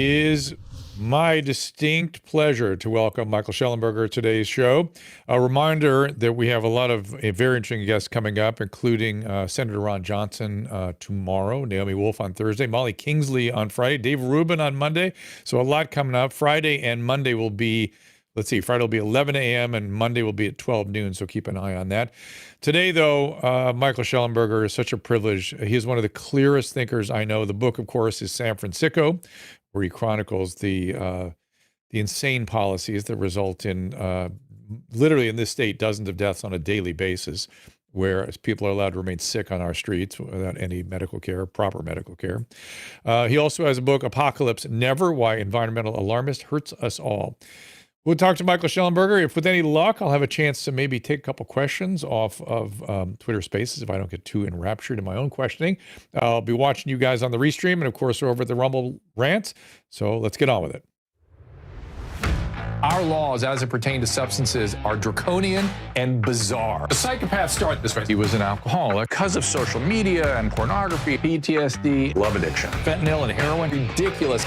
Is my distinct pleasure to welcome Michael Shellenberger to today's show. A reminder that we have a lot of very interesting guests coming up, including Senator Ron Johnson tomorrow, Naomi Wolf on Thursday, Molly Kingsley on Friday, Dave Rubin on Monday. So a lot coming up. Friday and Monday will be, let's see, Friday will be 11 a.m. and Monday will be at 12 noon. So keep an eye on that. Today, though, Michael Shellenberger is such a privilege. He is one of the clearest thinkers I know. The book, of course, is Fran-SICKO, where he chronicles the insane policies that result in literally in this state dozens of deaths on a daily basis, where people are allowed to remain sick on our streets without any medical care, proper medical care. He also has a book, Apocalypse Never: Why Environmental Alarmist Hurts Us All. We'll talk to Michael Shellenberger. If with any luck, I'll have a chance to maybe take a couple questions off of Twitter Spaces if I don't get too enraptured in my own questioning. I'll be watching you guys on the Restream, and of course, we're over at the Rumble Rants. So let's get on with it. Our laws, as it pertains to substances, are draconian and bizarre. The psychopaths start this way. He was an alcoholic because of social media and pornography, PTSD, love addiction, fentanyl and heroin. Ridiculous.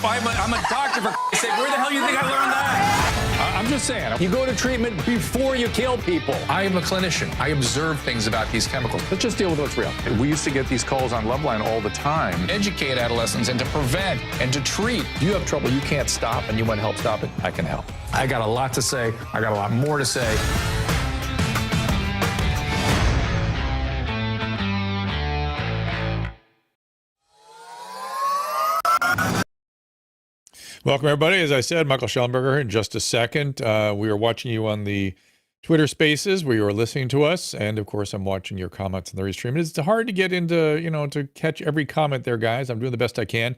I'm a doctor, for Christ's sake. Where the hell do you think I learned that? I'm just saying, you go to treatment before you kill people. I am a clinician. I observe things about these chemicals. Let's just deal with what's real. We used to get these calls on Loveline all the time. Educate adolescents and to prevent and to treat. If you have trouble you can't stop and you want to help stop it, I can help. I got a lot to say. I got a lot more to say. Welcome, everybody. As I said, Michael Shellenberger in just a second. We are watching you on the Twitter Spaces where you are listening to us. And of course, I'm watching your comments in the Restream. It's hard to get into, to catch every comment there, guys. I'm doing the best I can.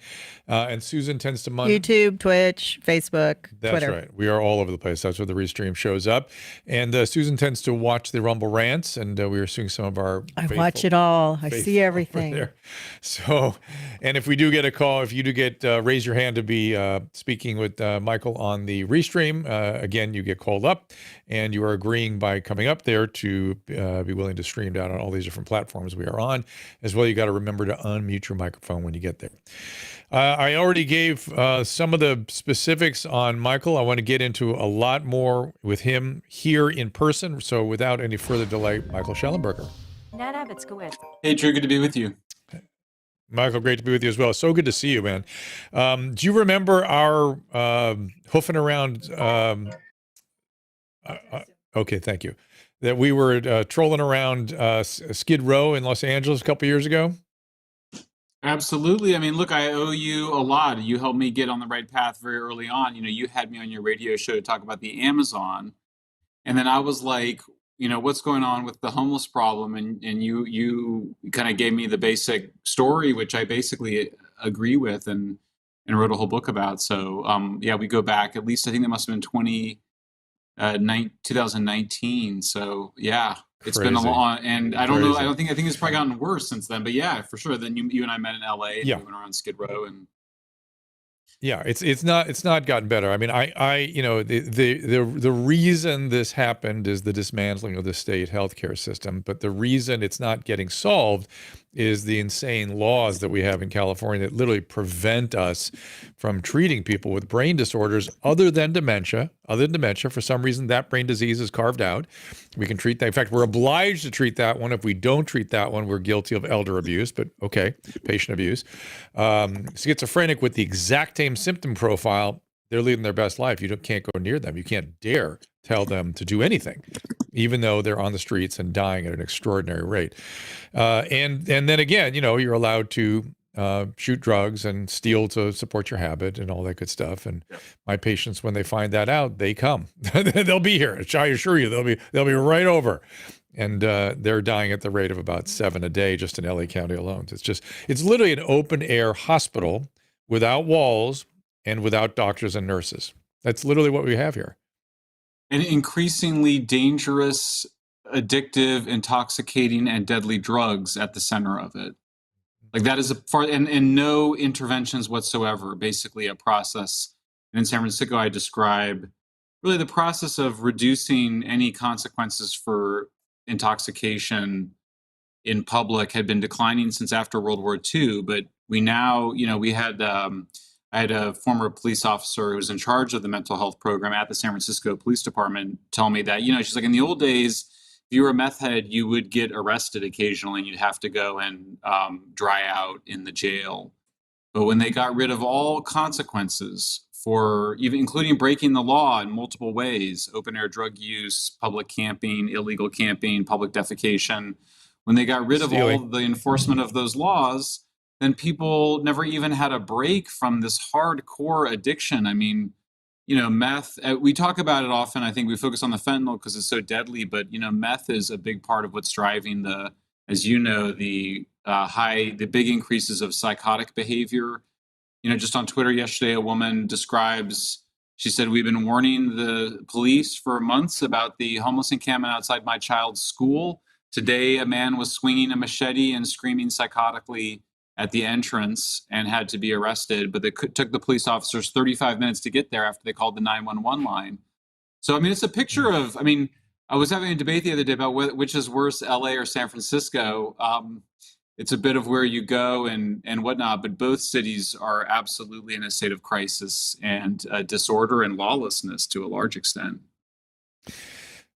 And Susan tends to YouTube, Twitch, Facebook, That's Twitter. Right. We are all over the place. That's where the Restream shows up. And Susan tends to watch the Rumble Rants. And we are seeing some of our I watch it all. I see everything. There. So, and if we do get a call, if you do get, raise your hand to be speaking with Michael on the Restream, again, you get called up and you are agreeing by coming up there to be willing to stream down on all these different platforms we are on. As well, you got to remember to unmute your microphone when you get there. I already gave some of the specifics on Michael. I want to get into a lot more with him here in person. So without any further delay, Michael Shellenberger. Hey, Drew, good to be with you. Michael, great to be with you as well. So good to see you, man. Do you remember our hoofing around? Okay, thank you. That we were trolling around Skid Row in Los Angeles a couple years ago? Absolutely. I mean, look, I owe you a lot. You helped me get on the right path very early on. You had me on your radio show to talk about the Amazon. And then I was like, what's going on with the homeless problem? And you kind of gave me the basic story, which I basically agree with and wrote a whole book about. So, yeah, we go back, at least I think that must have been 2019. So yeah, it's Crazy. been a long, and I don't know. I think it's probably gotten worse since then, but yeah, for sure. Then you and I met in LA and we went around Skid Row and yeah, it's not gotten better. I mean, the reason this happened is the dismantling of the state healthcare system, but the reason it's not getting solved is the insane laws that we have in California that literally prevent us from treating people with brain disorders other than dementia. For some reason, that brain disease is carved out. We can treat that. In fact, we're obliged to treat that one. If we don't treat that one, we're guilty of elder abuse, but okay, patient abuse. Schizophrenic with the exact same symptom profile, they're leading their best life. You can't go near them. You can't dare tell them to do anything, even though they're on the streets and dying at an extraordinary rate. And then again, you're allowed to shoot drugs and steal to support your habit and all that good stuff. And my patients, when they find that out, they come. They'll be here. I assure you, they'll be right over. And they're dying at the rate of about 7 a day just in LA County alone. It's literally an open air hospital without walls and without doctors and nurses. That's literally what we have here. And increasingly dangerous, addictive, intoxicating, and deadly drugs at the center of it. Like that is and no interventions whatsoever. Basically, a process. And in San-Francisco, I describe really the process of reducing any consequences for intoxication in public had been declining since after World War II. But we now, we had, I I had a former police officer who was in charge of the mental health program at the San Francisco Police Department tell me that, she's like, in the old days, if you were a meth head, you would get arrested occasionally and you'd have to go and dry out in the jail. But when they got rid of all consequences for even including breaking the law in multiple ways, open air drug use, public camping, illegal camping, public defecation, when they got rid of all the enforcement of those laws, then people never even had a break from this hardcore addiction. I mean, meth, we talk about it often. I think we focus on the fentanyl because it's so deadly, but, meth is a big part of what's driving the big increases of psychotic behavior. Just on Twitter yesterday, a woman she said, we've been warning the police for months about the homeless encampment outside my child's school. Today, a man was swinging a machete and screaming psychotically at the entrance and had to be arrested, but it took the police officers 35 minutes to get there after they called the 911 line. So, it's a picture of, I was having a debate the other day about which is worse, LA or San Francisco. It's a bit of where you go and whatnot, but both cities are absolutely in a state of crisis and disorder and lawlessness to a large extent.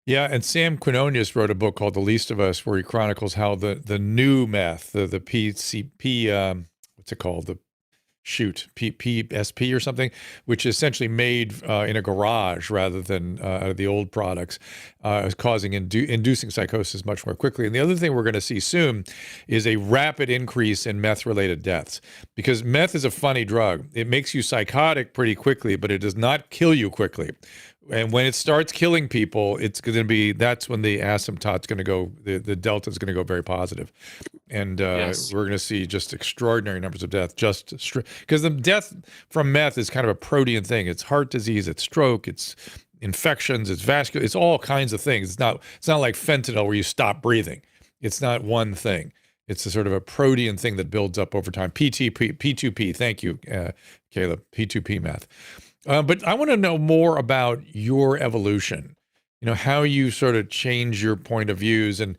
Yeah, and Sam Quinones wrote a book called The Least of Us, where he chronicles how the new meth, the PCP, what's it called? The PSP or something, which is essentially made in a garage rather than out of the old products, is causing inducing psychosis much more quickly. And the other thing we're going to see soon is a rapid increase in meth-related deaths, because meth is a funny drug. It makes you psychotic pretty quickly, but it does not kill you quickly. And when it starts killing people, that's when the asymptote's going to go, the delta is going to go very positive. And Yes. we're going to see just extraordinary numbers of death, because the death from meth is kind of a protean thing. It's heart disease, it's stroke, it's infections, it's vascular, it's all kinds of things. It's not like fentanyl where you stop breathing. It's not one thing. It's a sort of a protean thing that builds up over time. P2P, thank you, Caleb, P2P meth. But I want to know more about your evolution, how you sort of change your point of views and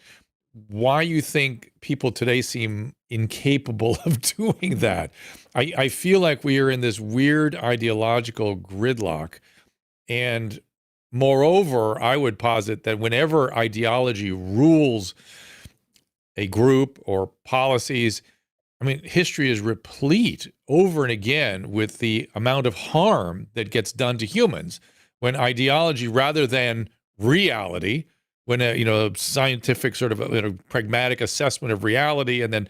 why you think people today seem incapable of doing that. I feel like we are in this weird ideological gridlock. And moreover, I would posit that whenever ideology rules a group or policies, history is replete over and again with the amount of harm that gets done to humans when ideology, rather than reality, when a scientific sort of pragmatic assessment of reality and then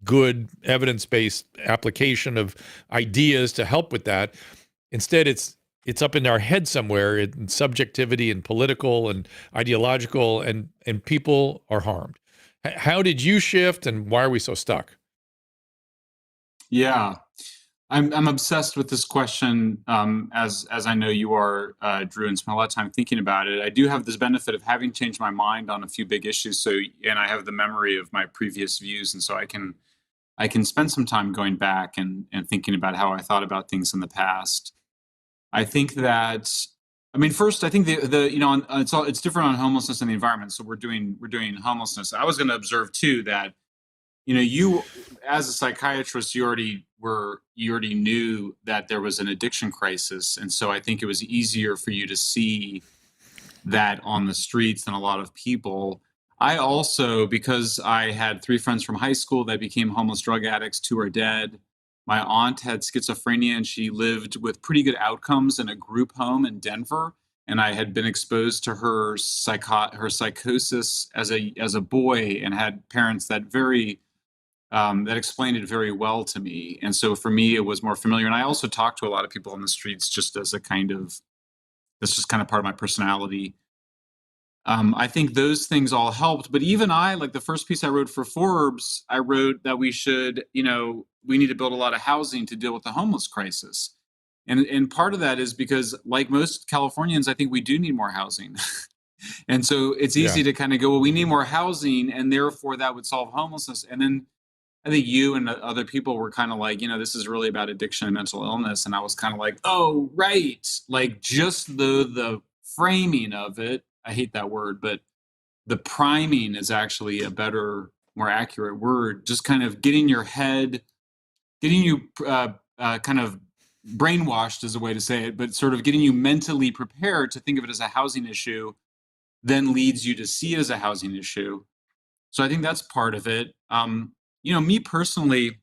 good evidence-based application of ideas to help with that, instead it's up in our head somewhere in subjectivity and political and ideological, and people are harmed. How did you shift, and why are we so stuck? Yeah, I'm obsessed with this question, as I know you are, Drew, and spent a lot of time thinking about it. I do have this benefit of having changed my mind on a few big issues, and I have the memory of my previous views, and so I can spend some time going back and thinking about how I thought about things in the past. I think that, first, I think it's different on homelessness and the environment. So we're doing homelessness. I was going to observe too that, you as a psychiatrist, you already knew that there was an addiction crisis, and so I think it was easier for you to see that on the streets than a lot of people. I also, because I had 3 friends from high school that became homeless drug addicts, 2 are dead. My aunt had schizophrenia, and she lived with pretty good outcomes in a group home in Denver. And I had been exposed to her psychosis as a boy, and had parents that that explained it very well to me. And so for me, it was more familiar. And I also talked to a lot of people on the streets just as that's just kind of part of my personality. I think those things all helped. But even like the first piece I wrote for Forbes, I wrote that we need to build a lot of housing to deal with the homeless crisis. And part of that is because, like most Californians, I think we do need more housing. And so it's easy to kind of go, well, we need more housing, and therefore that would solve homelessness. And then I think you and other people were kind of like, this is really about addiction and mental illness. And I was kind of like, oh, right. Like just the framing of it. I hate that word, but the priming is actually a better, more accurate word. Just kind of getting you kind of brainwashed is a way to say it, but sort of getting you mentally prepared to think of it as a housing issue then leads you to see it as a housing issue. So I think that's part of it. Me personally,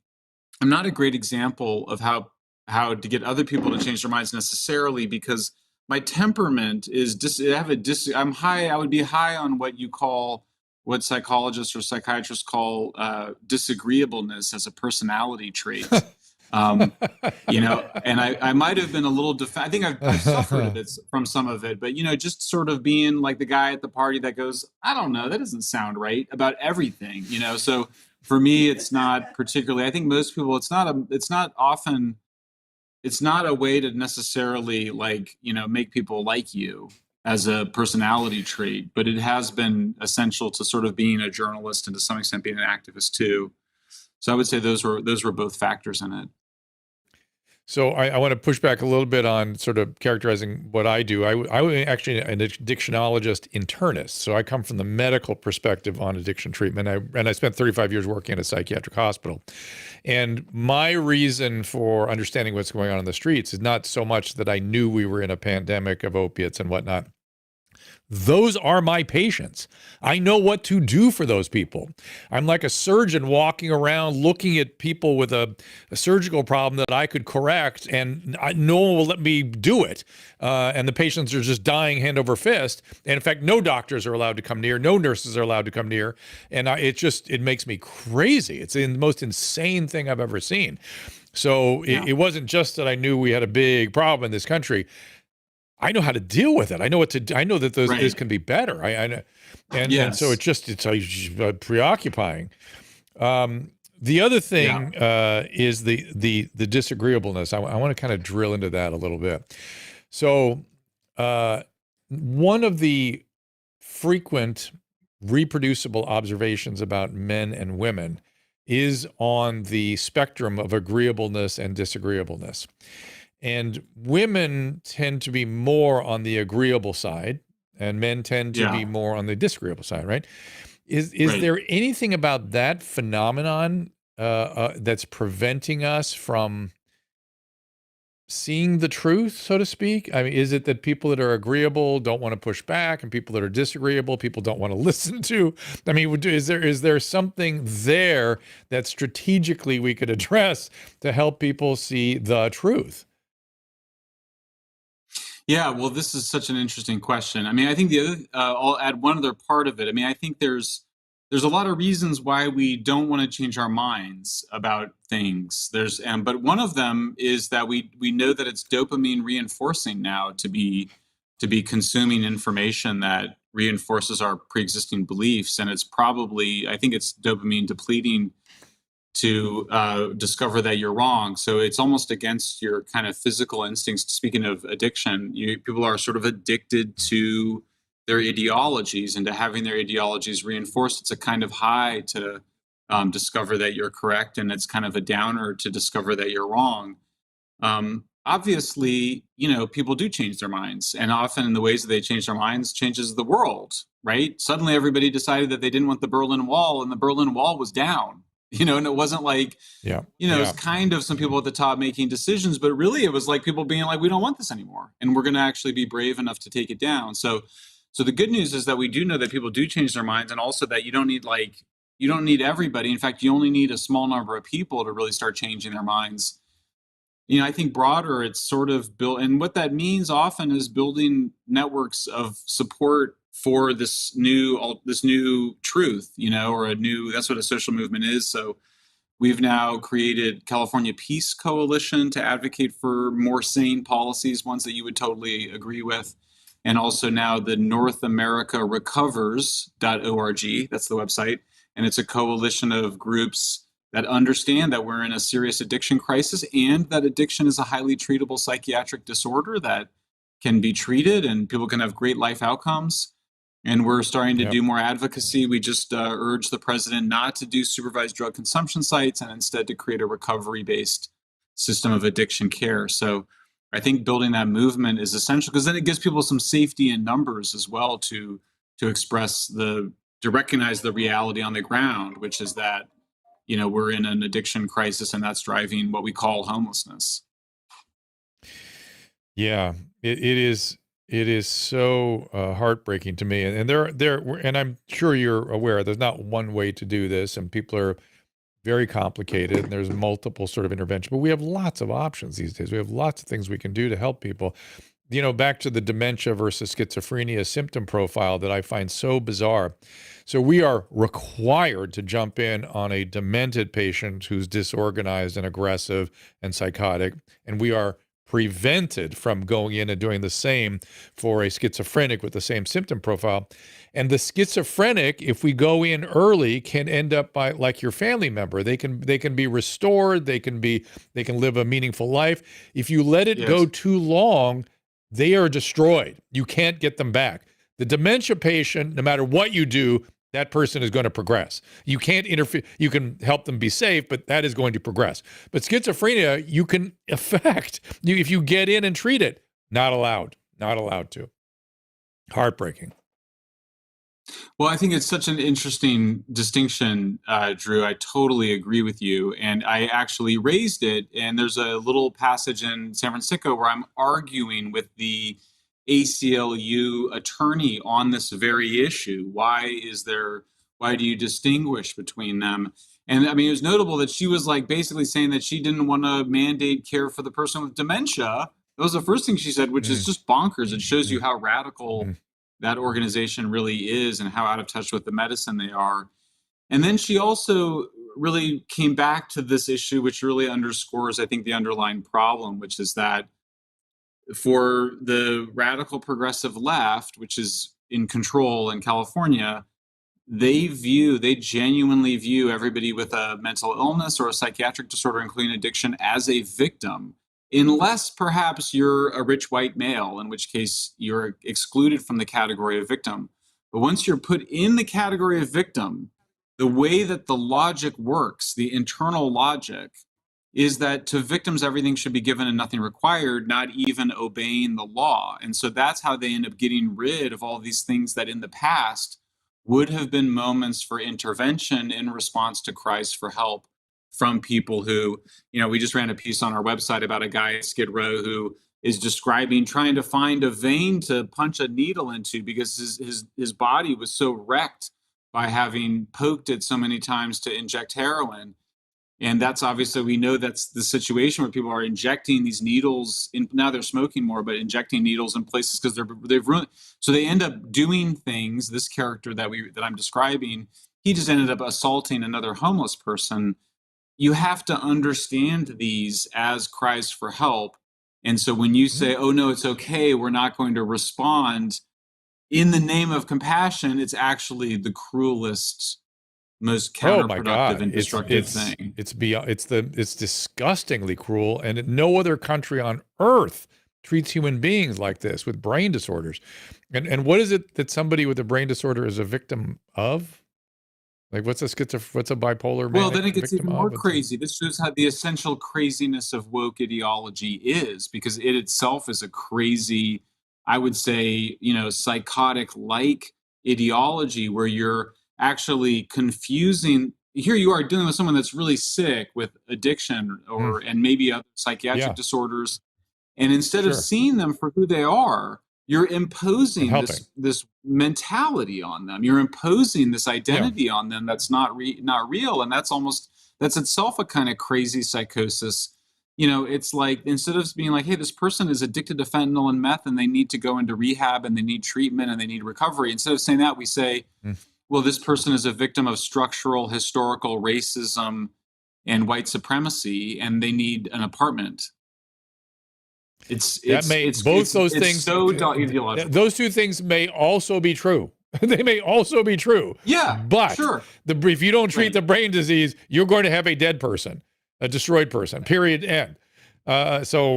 I'm not a great example of how to get other people to change their minds necessarily, because my temperament is I would be high on what psychologists or psychiatrists call disagreeableness as a personality trait. And I might have been a little I think I've suffered a bit from some of it, but just sort of being like the guy at the party that goes, I don't know, that doesn't sound right about everything, so for me it's not particularly, I think most people, it's not a way to necessarily make people like you as a personality trait, but it has been essential to sort of being a journalist and to some extent being an activist too. So I would say those were both factors in it. So I want to push back a little bit on sort of characterizing what I do. I was actually an addictionologist internist. So I come from the medical perspective on addiction treatment. I spent 35 years working at a psychiatric hospital. And my reason for understanding what's going on in the streets is not so much that I knew we were in a pandemic of opiates and whatnot. Those are my patients. I know what to do for those people. I'm like a surgeon walking around looking at people with a surgical problem that I could correct, and no one will let me do it. And the patients are just dying hand over fist. And in fact, no doctors are allowed to come near. No nurses are allowed to come near. And it makes me crazy. It's the most insane thing I've ever seen. So it wasn't just that I knew we had a big problem in this country. I know how to deal with it. I know what to do. I know that this can be better. And so it's preoccupying. The other thing is the disagreeableness. I want to kind of drill into that a little bit. So one of the frequent reproducible observations about men and women is on the spectrum of agreeableness and disagreeableness. And women tend to be more on the agreeable side, and men tend to be more on the disagreeable side, right? Is there anything about that phenomenon that's preventing us from seeing the truth, so to speak? I mean, is it that people that are agreeable don't want to push back, and people that are disagreeable, people don't want to listen to? I mean, is there something there that strategically we could address to help people see the truth? Yeah, well, this is such an interesting question. I mean, I think I'll add one other part of it. I mean, I think there's a lot of reasons why we don't want to change our minds about things. But one of them is that we know that it's dopamine reinforcing now to be consuming information that reinforces our pre-existing beliefs, and I think it's dopamine depleting to discover that you're wrong. So it's almost against your kind of physical instincts. Speaking of addiction, people are sort of addicted to their ideologies and to having their ideologies reinforced. It's a kind of high to discover that you're correct, and it's kind of a downer to discover that you're wrong. Obviously, people do change their minds, and often in the ways that they change their minds changes the world, right? Suddenly everybody decided that they didn't want the Berlin Wall, and the Berlin Wall was down. And it wasn't like, it's kind of some people at the top making decisions, but really it was like people being like, we don't want this anymore. And we're going to actually be brave enough to take it down. So the good news is that we do know that people do change their minds, and also that you don't need everybody. In fact, you only need a small number of people to really start changing their minds. I think broader, it's sort of built, and what that means often is building networks of support for this new truth, or that's what a social movement is. So we've now created California Peace Coalition to advocate for more sane policies, ones that you would totally agree with. And also now the North America Recovers.org, that's the website. And it's a coalition of groups that understand that we're in a serious addiction crisis, and that addiction is a highly treatable psychiatric disorder that can be treated and people can have great life outcomes. And we're starting to do more advocacy. We just urged the president not to do supervised drug consumption sites, and instead to create a recovery-based system of addiction care. So I think building that movement is essential, because then it gives people some safety in numbers as well to recognize the reality on the ground, which is that, we're in an addiction crisis, and that's driving what we call homelessness. Yeah, it is so heartbreaking to me, and and I'm sure you're aware there's not one way to do this, and people are very complicated, and there's multiple sort of intervention, but we have lots of options these days. We have lots of things we can do to help people. Back to the dementia versus schizophrenia symptom profile that I find so bizarre. So we are required to jump in on a demented patient who's disorganized and aggressive and psychotic, and we are prevented from going in and doing the same for a schizophrenic with the same symptom profile. And the schizophrenic, if we go in early, can end up by like your family member. They can be restored, they can live a meaningful life. If you let it go too long, they are destroyed. You can't get them back. The dementia patient, no matter what you do, that person is going to progress. You can't interfere. You can help them be safe, but that is going to progress. But schizophrenia, you can affect. If you get in and treat it, not allowed. Not allowed to. Heartbreaking. Well, I think it's such an interesting distinction, Drew. I totally agree with you. And I actually raised it. And there's a little passage in San Fransicko where I'm arguing with the ACLU attorney on this very issue. Why do you distinguish between them? And I mean, it was notable that she was like basically saying that she didn't want to mandate care for the person with dementia. That was the first thing she said, which is just bonkers. It shows you how radical that organization really is and how out of touch with the medicine they are. And then she also really came back to this issue, which really underscores, I think, the underlying problem, which is that for the radical progressive left, which is in control in California, they genuinely view everybody with a mental illness or a psychiatric disorder, including addiction, as a victim, unless perhaps you're a rich white male, in which case you're excluded from the category of victim. But once you're put in the category of victim, the way that the logic works, the internal logic, is that to victims, everything should be given and nothing required, not even obeying the law. And so that's how they end up getting rid of all these things that in the past would have been moments for intervention in response to cries for help from people who, we just ran a piece on our website about a guy at Skid Row who is describing trying to find a vein to punch a needle into because his body was so wrecked by having poked it so many times to inject heroin. And that's obviously, we know that's the situation where people are injecting these needles in, now they're smoking more, but injecting needles in places because they've ruined. So they end up doing things. This character that I'm describing, he just ended up assaulting another homeless person. You have to understand these as cries for help. And so when you say, oh no, it's okay, we're not going to respond in the name of compassion, it's actually the cruelest, most counterproductive and destructive thing. It's disgustingly cruel, and no other country on earth treats human beings like this with brain disorders. And what is it that somebody with a brain disorder is a victim of? Like what's a bipolar? Well, then it gets even more crazy. This shows how the essential craziness of woke ideology is, because it itself is a crazy, I would say, psychotic-like ideology where you're actually confusing. Here you are dealing with someone that's really sick with addiction and maybe other psychiatric disorders, and instead of seeing them for who they are, you're imposing this mentality on them. You're imposing this identity on them that's not real, and that's itself a kind of crazy psychosis. It's like, instead of being like, hey, this person is addicted to fentanyl and meth and they need to go into rehab and they need treatment and they need recovery, instead of saying that, we say, well, this person is a victim of structural, historical racism and white supremacy, and they need an apartment. Those two things may also be true. They may also be true. Yeah, but sure. If you don't treat the brain disease, you're going to have a dead person, a destroyed person. Period. End. And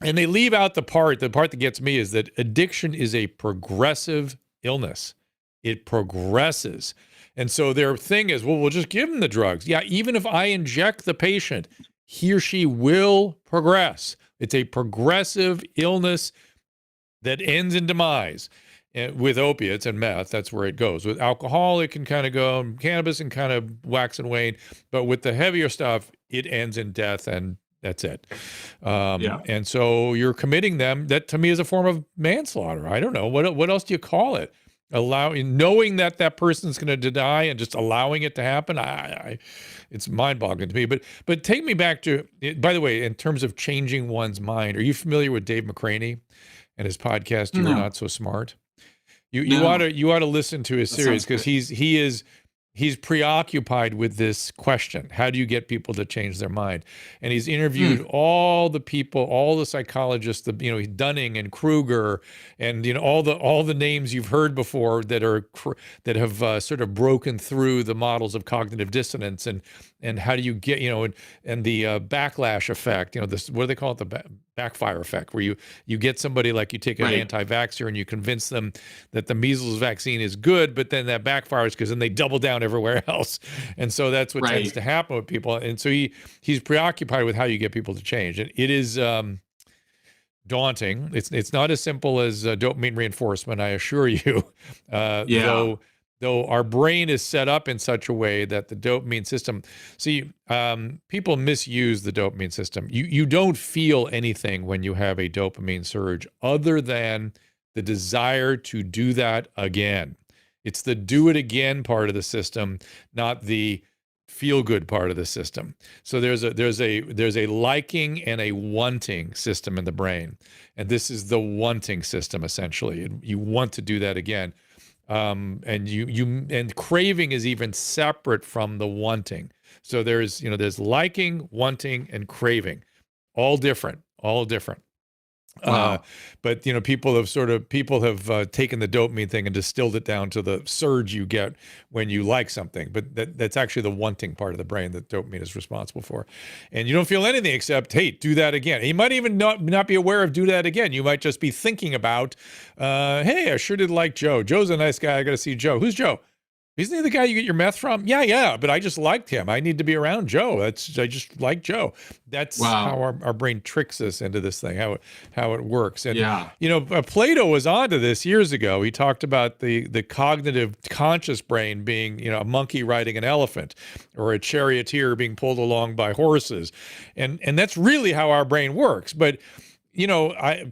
they leave out the part that gets me is that addiction is a progressive illness. It progresses. And so their thing is, well, we'll just give them the drugs. Yeah, even if I inject the patient, he or she will progress. It's a progressive illness that ends in demise. And with opiates and meth, that's where it goes. With alcohol, it can kind of go, cannabis and kind of wax and wane. But with the heavier stuff, it ends in death and That's it. Yeah. And so you're committing them. That to me is a form of manslaughter. I don't know. What else do you call it? Knowing that that person's going to die and just allowing it to happen. It's mind-boggling to me. But take me back to, by the way, in terms of changing one's mind, are you familiar with Dave McCraney and his podcast, You Are No. Not So Smart? You No. ought to listen to his That series, sounds because good. he's preoccupied with this question. How do you get people to change their mind? And he's interviewed all the people, all the psychologists, Dunning and Kruger, and all the names you've heard before that that have sort of broken through the models of cognitive dissonance, and how do you get, and the backlash effect, this, what do they call it? The backfire effect, where you get somebody, like you take an Right. anti-vaxxer and you convince them that the measles vaccine is good, but then that backfires because then they double down everywhere else. And so that's what tends Right. to happen with people. And so he's preoccupied with how you get people to change. And it is daunting. It's not as simple as dopamine reinforcement, I assure you. Yeah. Though our brain is set up in such a way that the dopamine system, see, people misuse the dopamine system. You don't feel anything when you have a dopamine surge other than the desire to do that again. It's the do it again part of the system, not the feel good part of the system. So there's a liking and a wanting system in the brain. And this is the wanting system, essentially. You want to do that again. And craving is even separate from the wanting. So there's liking, wanting, and craving, all different. Wow. But people have taken the dopamine thing and distilled it down to the surge you get when you like something. But that's actually the wanting part of the brain that dopamine is responsible for. And you don't feel anything except, hey, do that again. And you might even not be aware of do that again. You might just be thinking about, hey, I sure did like Joe. Joe's a nice guy. I got to see Joe. Who's Joe? Isn't he the guy you get your meth from? Yeah, but I just liked him. I need to be around Joe. I just like Joe. That's Wow. how our brain tricks us into this thing, how it works. And, Yeah. Plato was onto this years ago. He talked about the cognitive conscious brain being, a monkey riding an elephant, or a charioteer being pulled along by horses. And that's really how our brain works. But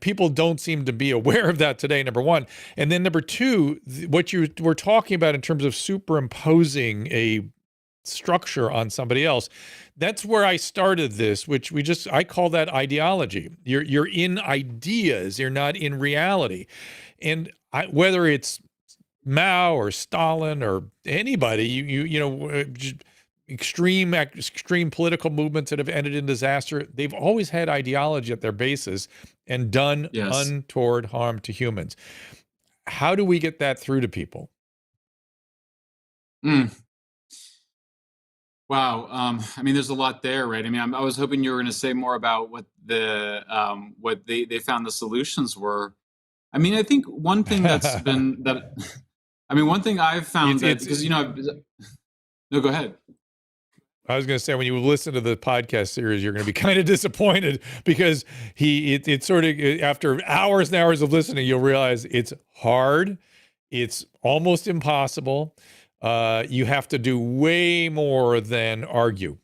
people don't seem to be aware of that today, number one. And then number two, what you were talking about in terms of superimposing a structure on somebody else, that's where I started this, which I call that ideology. You're in ideas, you're not in reality. And whether it's Mao or Stalin or anybody, extreme political movements that have ended in disaster, they've always had ideology at their basis and done Yes. untoward harm to humans. How do we get that through to people? Wow. I mean, there's a lot there, right? I mean, I was hoping you were going to say more about what they found the solutions were. I mean, I think one thing that's been that. I mean, one thing I've found because no, go ahead. I was going to say, when you listen to the podcast series, you're going to be kind of disappointed, because it's sort of, after hours and hours of listening, you'll realize it's hard. It's almost impossible. You have to do way more than argue.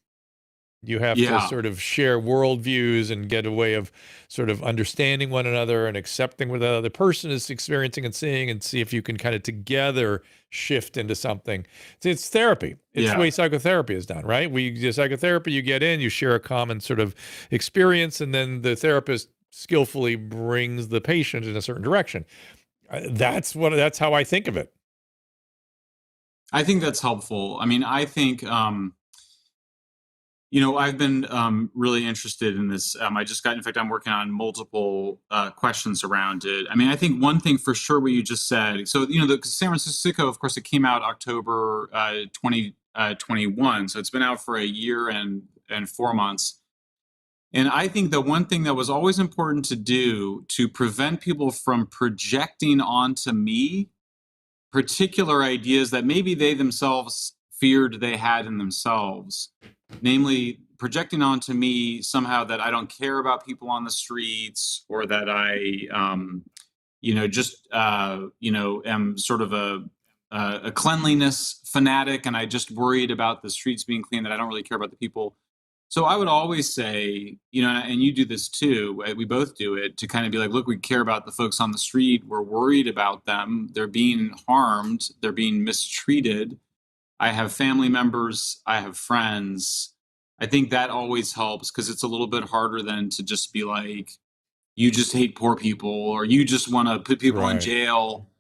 You have to sort of share worldviews and get a way of sort of understanding one another and accepting what the other person is experiencing and seeing, and see if you can kind of together shift into something. It's therapy. It's the way psychotherapy is done, right? Psychotherapy, you get in, you share a common sort of experience, and then the therapist skillfully brings the patient in a certain direction. That's how I think of it. I think that's helpful. I mean, I think, I've been really interested in this. In fact, I'm working on multiple questions around it. I mean, I think one thing for sure, what you just said. So, the San Francisco, of course, it came out October 2021. So it's been out for a year and 4 months. And I think the one thing that was always important to do to prevent people from projecting onto me particular ideas that maybe they themselves feared they had in themselves, namely projecting onto me somehow that I don't care about people on the streets, or that I, am sort of a cleanliness fanatic, and I just worried about the streets being clean, that I don't really care about the people. So I would always say, and you do this too, we both do it, to kind of be like, look, we care about the folks on the street. We're worried about them. They're being harmed. They're being mistreated. I have family members. I have friends. I think that always helps, because it's a little bit harder than to just be like, you just hate poor people, or you just want to put people in jail.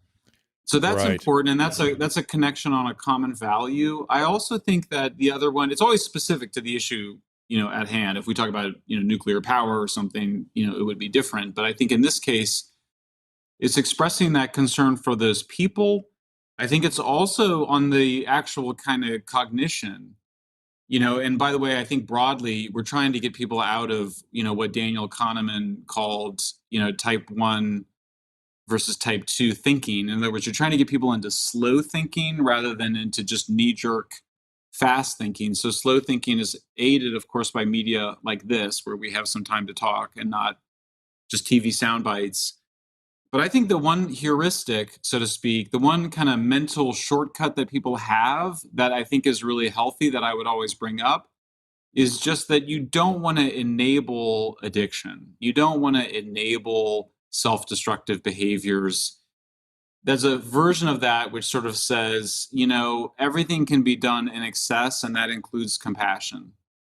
So that's important, and that's a connection on a common value. I also think that the other one, it's always specific to the issue, at hand. If we talk about, nuclear power or something, it would be different. But I think in this case, it's expressing that concern for those people. I think it's also on the actual kind of cognition, and by the way, I think broadly, we're trying to get people out of, what Daniel Kahneman called, type 1 versus type 2 thinking. In other words, you're trying to get people into slow thinking rather than into just knee-jerk fast thinking. So slow thinking is aided, of course, by media like this, where we have some time to talk and not just TV sound bites. But I think the one heuristic, so to speak, the one kind of mental shortcut that people have that I think is really healthy, that I would always bring up, is just that you don't want to enable addiction. You don't want to enable self-destructive behaviors. There's a version of that which sort of says, everything can be done in excess, and that includes compassion.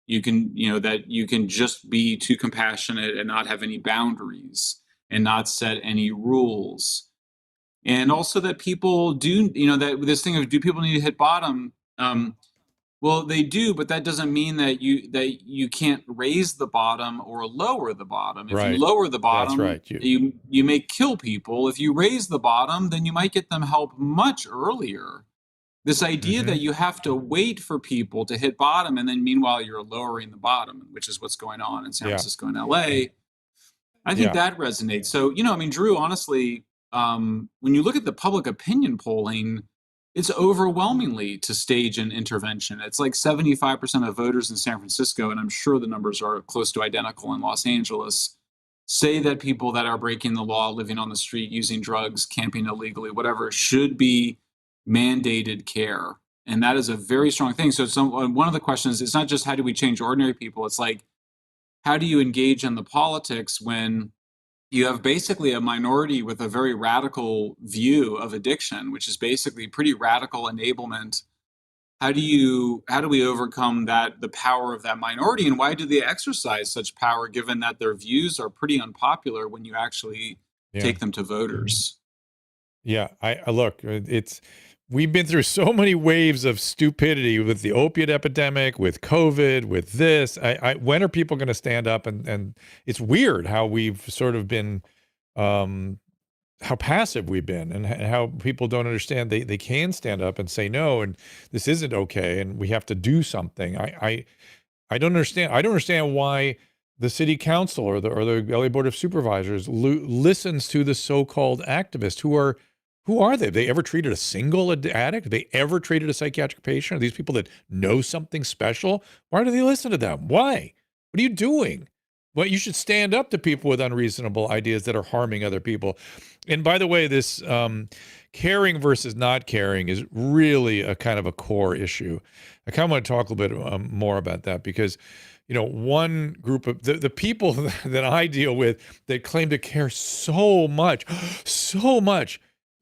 You can, that you can just be too compassionate and not have any boundaries and not set any rules. And also that people do, that this thing of, do people need to hit bottom? Well, they do, but that doesn't mean that you can't raise the bottom or lower the bottom. If you lower the bottom, you may kill people. If you raise the bottom, then you might get them help much earlier. This idea that you have to wait for people to hit bottom, and then meanwhile you're lowering the bottom, which is what's going on in San Francisco and LA. I think that resonates. So, Drew, honestly, when you look at the public opinion polling, it's overwhelmingly to stage an intervention. It's like 75% of voters in San Francisco, and I'm sure the numbers are close to identical in Los Angeles, say that people that are breaking the law, living on the street, using drugs, camping illegally, whatever, should be mandated care. And that is a very strong thing. So one of the questions, it's not just how do we change ordinary people, it's like, how do you engage in the politics when you have basically a minority with a very radical view of addiction, which is basically pretty radical enablement? How do we overcome the power of that minority, and why do they exercise such power, given that their views are pretty unpopular when you actually take them to voters? Yeah, I look, we've been through so many waves of stupidity with the opiate epidemic, with COVID, with this. When are people going to stand up? And it's weird how we've sort of been, how passive we've been, and how people don't understand they can stand up and say no, and this isn't okay, and we have to do something. I don't understand. I don't understand why the city council or the LA Board of Supervisors listens to the so-called activists who are they? Have they ever treated a single addict? Have they ever treated a psychiatric patient? Are these people that know something special? Why do they listen to them? Why? What are you doing? Well, you should stand up to people with unreasonable ideas that are harming other people. And by the way, this caring versus not caring is really a kind of a core issue. I kind of want to talk a little bit more about that, because one group of the people that I deal with that claim to care so much,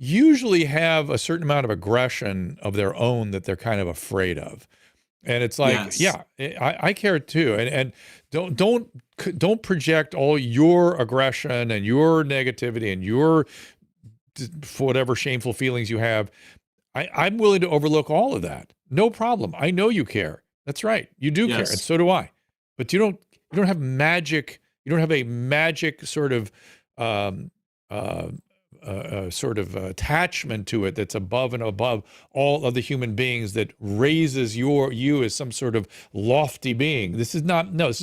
usually have a certain amount of aggression of their own that they're kind of afraid of. And it's like, I care too. And don't project all your aggression and your negativity and your whatever shameful feelings you have. I'm willing to overlook all of that. No problem. I know you care. That's right. You do care. And so do I. But you don't have magic. You don't have a magic sort of, attachment to it that's above and above all other human beings, that raises you as some sort of lofty being. This is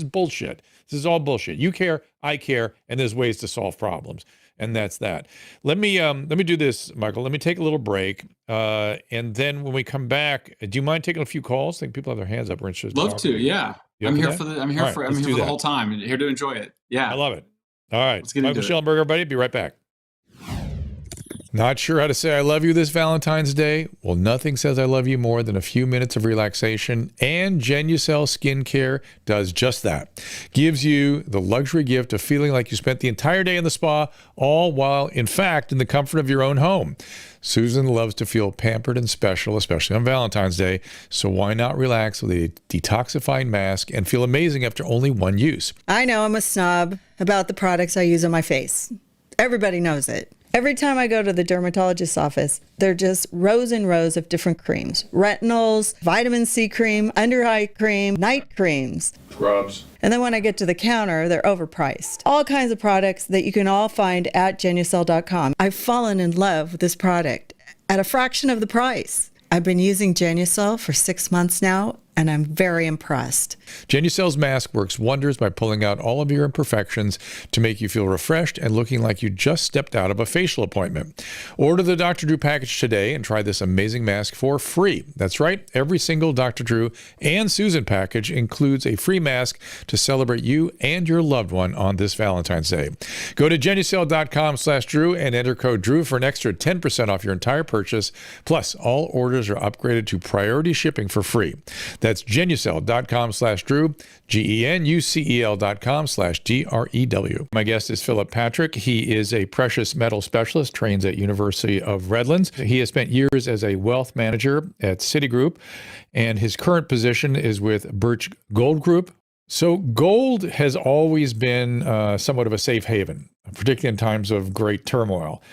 bullshit. This is all bullshit. You care, I care, and there's ways to solve problems. And that's that. Let me do this, Michael. Let me take a little break. And then when we come back, do you mind taking a few calls? I think people have their hands up. We're interested. Love to, yeah. I'm here for the whole time. I'm here to enjoy it. Yeah. I love it. All right. Let's get Michael Shellenberger, everybody. Be right back. Not sure how to say I love you this Valentine's Day? Well, nothing says I love you more than a few minutes of relaxation, and Genucel Skincare does just that. Gives you the luxury gift of feeling like you spent the entire day in the spa, all while, in fact, in the comfort of your own home. Susan loves to feel pampered and special, especially on Valentine's Day, so why not relax with a detoxifying mask and feel amazing after only one use? I know I'm a snob about the products I use on my face. Everybody knows it. Every time I go to the dermatologist's office, they're just rows and rows of different creams. Retinols, vitamin C cream, under eye cream, night creams. Scrubs. And then when I get to the counter, they're overpriced. All kinds of products that you can all find at Genucel.com. I've fallen in love with this product at a fraction of the price. I've been using Genucel for 6 months now, and I'm very impressed. Genucel's mask works wonders by pulling out all of your imperfections to make you feel refreshed and looking like you just stepped out of a facial appointment. Order the Dr. Drew package today and try this amazing mask for free. That's right, every single Dr. Drew and Susan package includes a free mask to celebrate you and your loved one on this Valentine's Day. Go to Genucel.com/Drew and enter code Drew for an extra 10% off your entire purchase. Plus, all orders are upgraded to priority shipping for free. That's Genucel.com/Drew, GENUCEL.com/DREW. My guest is Philip Patrick. He is a precious metal specialist, trains at University of Redlands. He has spent years as a wealth manager at Citigroup, and his current position is with Birch Gold Group. So gold has always been somewhat of a safe haven, particularly in times of great turmoil.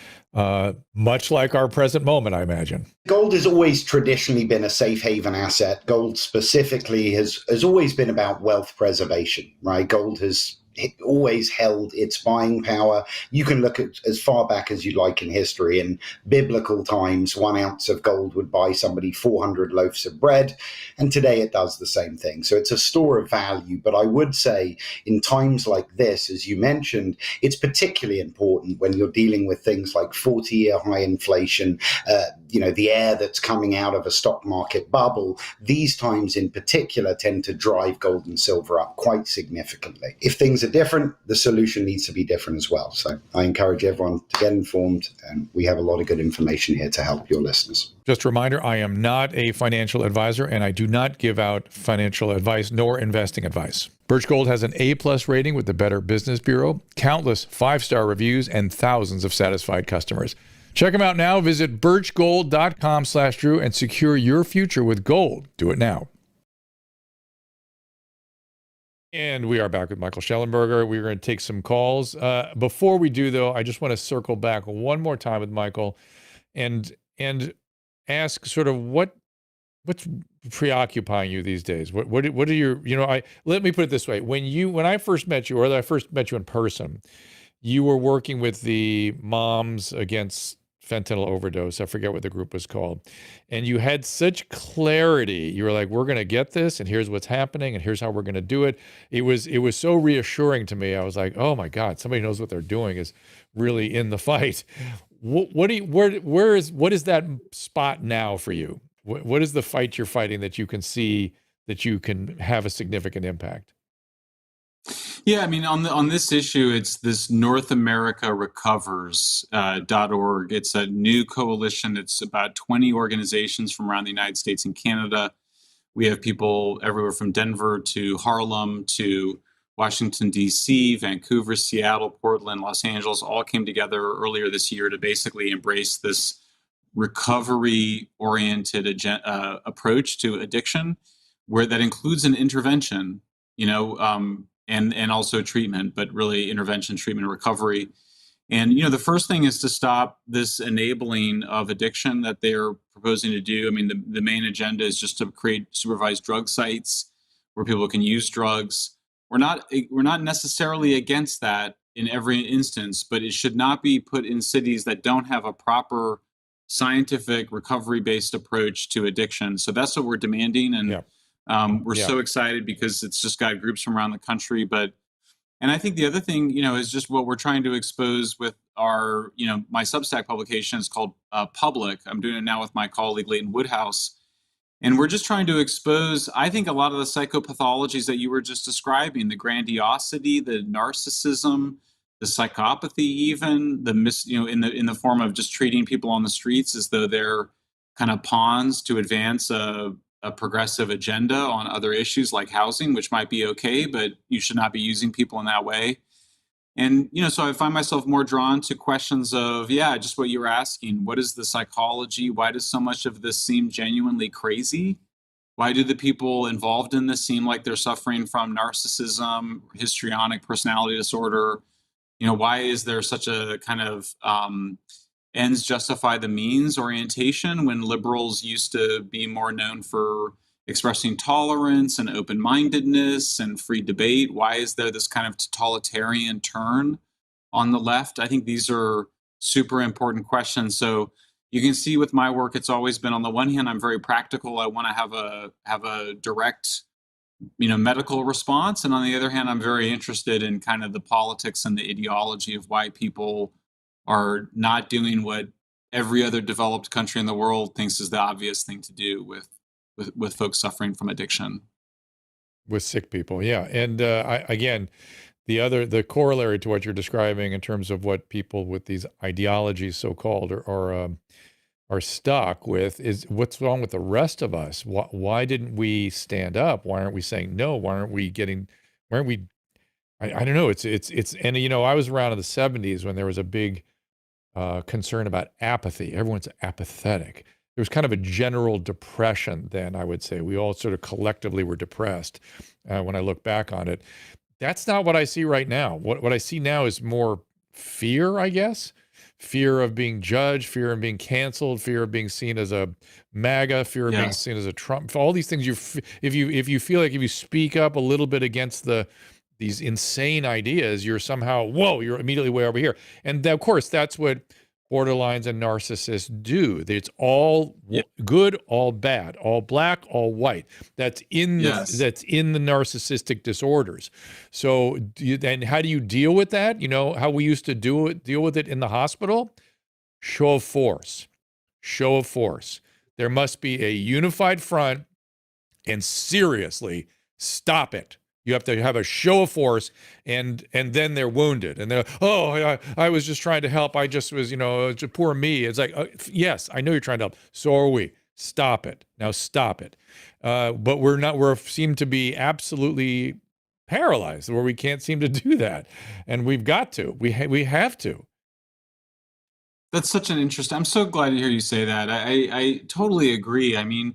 Much like our present moment, I imagine. Gold has always traditionally been a safe haven asset. Gold specifically has always been about wealth preservation, right? Gold has always held its buying power. You can look at as far back as you like in history. In biblical times, 1 ounce of gold would buy somebody 400 loaves of bread. And today it does the same thing. So it's a store of value. But I would say in times like this, as you mentioned, it's particularly important when you're dealing with things like 40-year high inflation, the air that's coming out of a stock market bubble. These times in particular tend to drive gold and silver up quite significantly. If things are different, the solution needs to be different as well. So I encourage everyone to get informed, and we have a lot of good information here to help your listeners. Just a reminder, I am not a financial advisor, and I do not give out financial advice nor investing advice. Birch Gold has an A+ rating with the Better Business Bureau, countless 5-star reviews, and thousands of satisfied customers. Check them out now. Visit birchgold.com/Drew and secure your future with gold. Do it now. And we are back with Michael Shellenberger. We're going to take some calls. Before we do, though, I just want to circle back one more time with Michael and ask sort of what's preoccupying you these days. What are your, let me put it this way. When I first met you, or I first met you in person, you were working with the Moms Against Fentanyl Overdose. I forget what the group was called. And you had such clarity. You were like, we're going to get this, and here's what's happening, and here's how we're going to do it. It was so reassuring to me. I was like, oh my God, somebody knows what they're doing, is really in the fight. What is that spot now for you? What is the fight you're fighting that you can see that you can have a significant impact? Yeah, I mean, on this issue, it's this North America Recovers.org. It's a new coalition. It's about 20 organizations from around the United States and Canada. We have people everywhere from Denver to Harlem to Washington, D.C., Vancouver, Seattle, Portland, Los Angeles, all came together earlier this year to basically embrace this recovery-oriented approach to addiction, where that includes an intervention, and also treatment, but really intervention, treatment, recovery. And, the first thing is to stop this enabling of addiction that they're proposing to do. I mean, the main agenda is just to create supervised drug sites where people can use drugs. We're not necessarily against that in every instance, but it should not be put in cities that don't have a proper scientific recovery-based approach to addiction. So that's what we're demanding. And we're so excited because it's just got groups from around the country. And I think the other thing, is just what we're trying to expose with our, my Substack publication is called Public. I'm doing it now with my colleague, Leighton Woodhouse. And we're just trying to expose, I think, a lot of the psychopathologies that you were just describing, the grandiosity, the narcissism, the psychopathy, even in the form of just treating people on the streets as though they're kind of pawns to advance a progressive agenda on other issues like housing, which might be okay, but you should not be using people in that way. And, so I find myself more drawn to questions of, just what you were asking. What is the psychology? Why does so much of this seem genuinely crazy? Why do the people involved in this seem like they're suffering from narcissism, histrionic personality disorder? Why is there such a kind of ends justify the means orientation when liberals used to be more known for expressing tolerance and open-mindedness and free debate? Why is there this kind of totalitarian turn on the left? I think these are super important questions. So you can see with my work, it's always been, on the one hand, I'm very practical. I want to have a direct, medical response. And on the other hand, I'm very interested in kind of the politics and the ideology of why people are not doing what every other developed country in the world thinks is the obvious thing to do with folks suffering from addiction. With sick people. Yeah. And again, the corollary to what you're describing in terms of what people with these ideologies, so-called, are stuck with is what's wrong with the rest of us? Why didn't we stand up? Why aren't we saying no? Why aren't we I don't know. And I was around in the 70s when there was a big concern about apathy. Everyone's apathetic. There was kind of a general depression then, I would say. We all sort of collectively were depressed when I look back on it. That's not what I see right now. What I see now is more fear, I guess. Fear of being judged, fear of being canceled, fear of being seen as a MAGA, fear of being seen as a Trump. All these things, if you feel like if you speak up a little bit against these insane ideas, you're somehow, you're immediately way over here. And of course, that's what borderlines and narcissists do. It's all good, all bad, all black, all white. That's in the narcissistic disorders. So then how do you deal with that? How we used to deal with it in the hospital? Show of force. There must be a unified front, and seriously, stop it. You have to have a show of force, and then they're wounded, and they're, I was just trying to help. I just was, poor me. It's like, yes, I know you're trying to help. So are we. Stop it. Now stop it. But we seem to be absolutely paralyzed where we can't seem to do that. And we've got to. We have to. That's such an interesting, I'm so glad to hear you say that. I totally agree. I mean,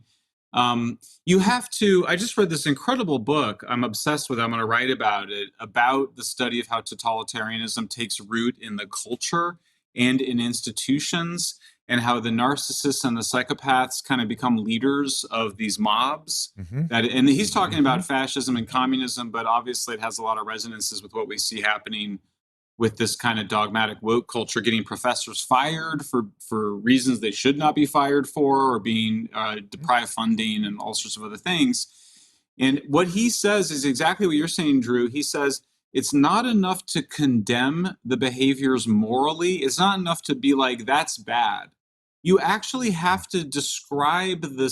you have to, I just read this incredible book I'm obsessed with. I'm going to write about it, about the study of how totalitarianism takes root in the culture and in institutions, and how the narcissists and the psychopaths kind of become leaders of these mobs. And he's talking about fascism and communism, but obviously it has a lot of resonances with what we see happening with this kind of dogmatic woke culture, getting professors fired for reasons they should not be fired for, or being deprived funding and all sorts of other things. And what he says is exactly what you're saying, Drew. He says it's not enough to condemn the behaviors morally. It's not enough to be like, that's bad. You actually have to describe the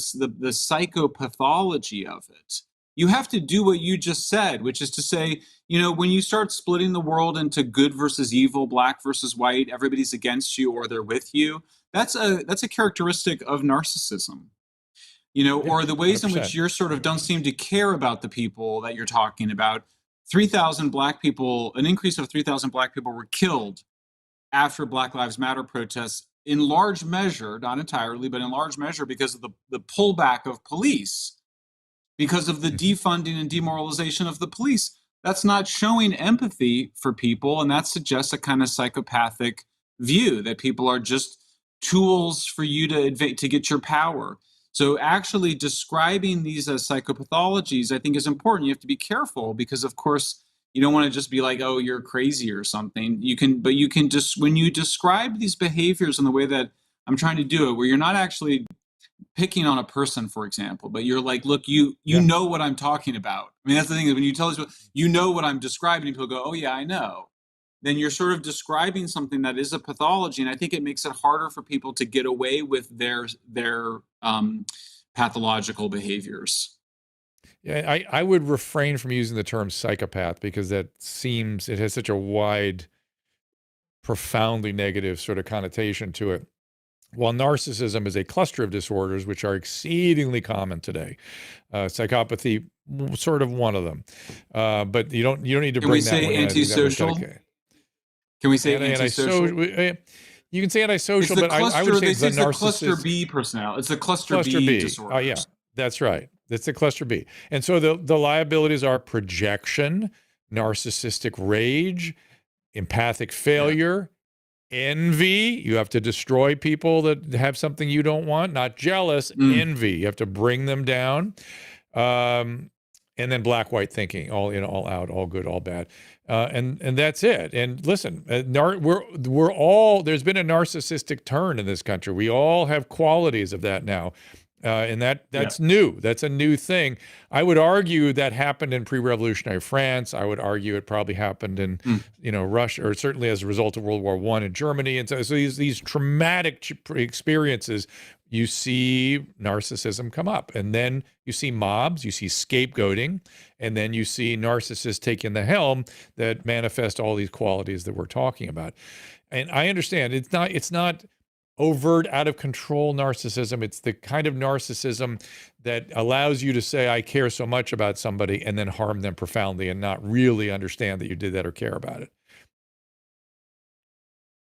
psychopathology of it. You have to do what you just said, which is to say, when you start splitting the world into good versus evil, black versus white, everybody's against you or they're with you. That's a characteristic of narcissism, or the ways 100%. In which you sort of don't seem to care about the people that you're talking about. 3,000 black people, an increase of 3,000 black people were killed after Black Lives Matter protests, in large measure, not entirely, but in large measure because of the pullback of police, because of the defunding and demoralization of the police. That's not showing empathy for people, and that suggests a kind of psychopathic view that people are just tools for you to get your power. So actually describing these as psychopathologies, I think, is important. You have to be careful because, of course, you don't want to just be like, oh, you're crazy or something. But you can just, when you describe these behaviors in the way that I'm trying to do it, where you're not actually picking on a person, for example, but you're like, look, you know what I'm talking about. I mean, that's the thing, is when you tell us, you know what I'm describing, and people go, oh yeah, I know. Then you're sort of describing something that is a pathology. And I think it makes it harder for people to get away with their pathological behaviors. Yeah, I would refrain from using the term psychopath because it has such a wide profoundly negative sort of connotation to it. While narcissism is a cluster of disorders which are exceedingly common today, psychopathy, sort of one of them. But you don't need to Can we bring that say one in. I think that was antisocial? kinda- Can we say Antisocial. antisocial? You can say It's antisocial, the but I would cluster. say They say it's the the cluster narcissist. B personality. It's the cluster Cluster B B. disorders. Yeah, that's right. That's the cluster B. And so the liabilities are projection, narcissistic rage, empathic failure, envy. You have to destroy people that have something you don't want. Not jealous, envy. You have to bring them down. And then black-white thinking, all in, all out, all good, all bad. And that's it. And listen, we're all, there's been a narcissistic turn in this country. We all have qualities of that now. And that's new. That's a new thing. I would argue that happened in pre-revolutionary France. I would argue it probably happened in, Russia, or certainly as a result of World War I in Germany. And so these traumatic experiences, you see narcissism come up, and then you see mobs, you see scapegoating, and then you see narcissists taking the helm that manifest all these qualities that we're talking about. And I understand it's not overt, out of control narcissism. It's the kind of narcissism that allows you to say, I care so much about somebody, and then harm them profoundly and not really understand that you did that or care about it.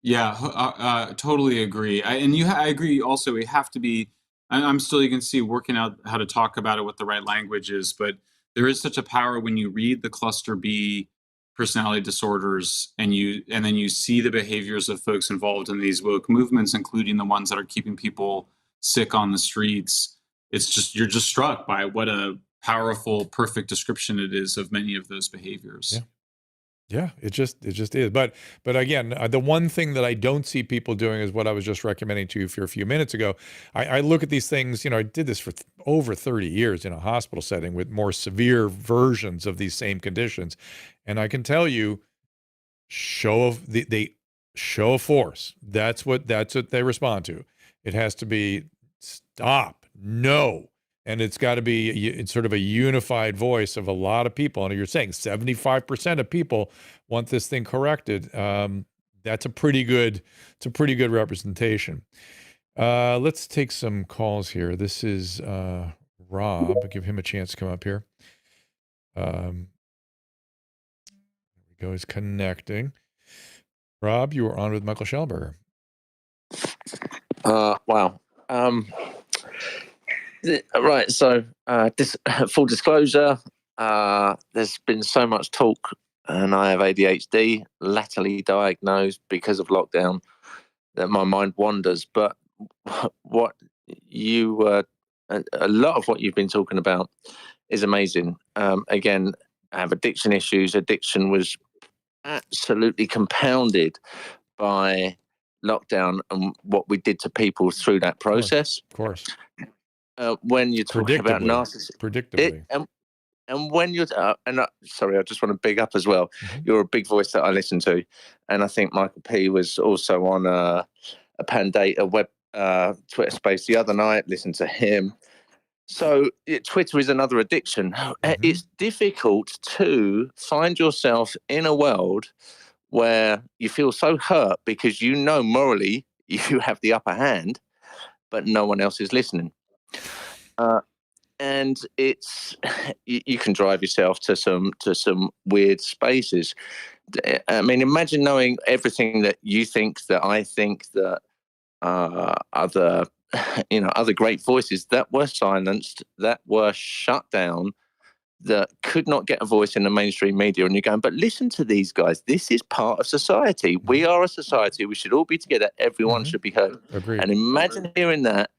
Yeah, totally agree. I agree also. We have to be, I'm still, you can see, working out how to talk about it, what the right language is, but there is such a power when you read the cluster B personality disorders and then you see the behaviors of folks involved in these woke movements, including the ones that are keeping people sick on the streets. It's just, you're just struck by what a powerful, perfect description it is of many of those behaviors. Yeah. Yeah, it just is. But again, the one thing that I don't see people doing is what I was just recommending to you for a few minutes ago. I look at these things, I did this for over 30 years in a hospital setting with more severe versions of these same conditions. And I can tell you, they show of force. That's what they respond to. It has to be stop, no. And it's got to be sort of a unified voice of a lot of people. And you're saying 75% of people want this thing corrected. That's a pretty good representation. Let's take some calls here. This is Rob. Give him a chance to come up here. There we go. He's connecting. Rob, you are on with Michael Shellenberger. Wow. Right, so full disclosure, there's been so much talk, and I have ADHD, latterly diagnosed because of lockdown, that my mind wanders. But what a lot of what you've been talking about is amazing. Again, I have addiction issues. Addiction was absolutely compounded by lockdown and what we did to people through that process. Of course. When you're talking about narcissism, predictably, and when you're sorry, I just want to big up as well. Mm-hmm. You're a big voice that I listen to, and I think Michael P was also on a Pandata web Twitter space the other night. Listened to him. So Twitter is another addiction. Mm-hmm. It's difficult to find yourself in a world where you feel so hurt because morally you have the upper hand, but no one else is listening. And it's you can drive yourself to some weird spaces. I mean, imagine knowing everything that you think, that I think, that other great voices that were silenced, that were shut down, that could not get a voice in the mainstream media. And you're going, but listen to these guys. This is part of society. We are a society. We should all be together. Everyone should be heard. Agreed. And imagine hearing that,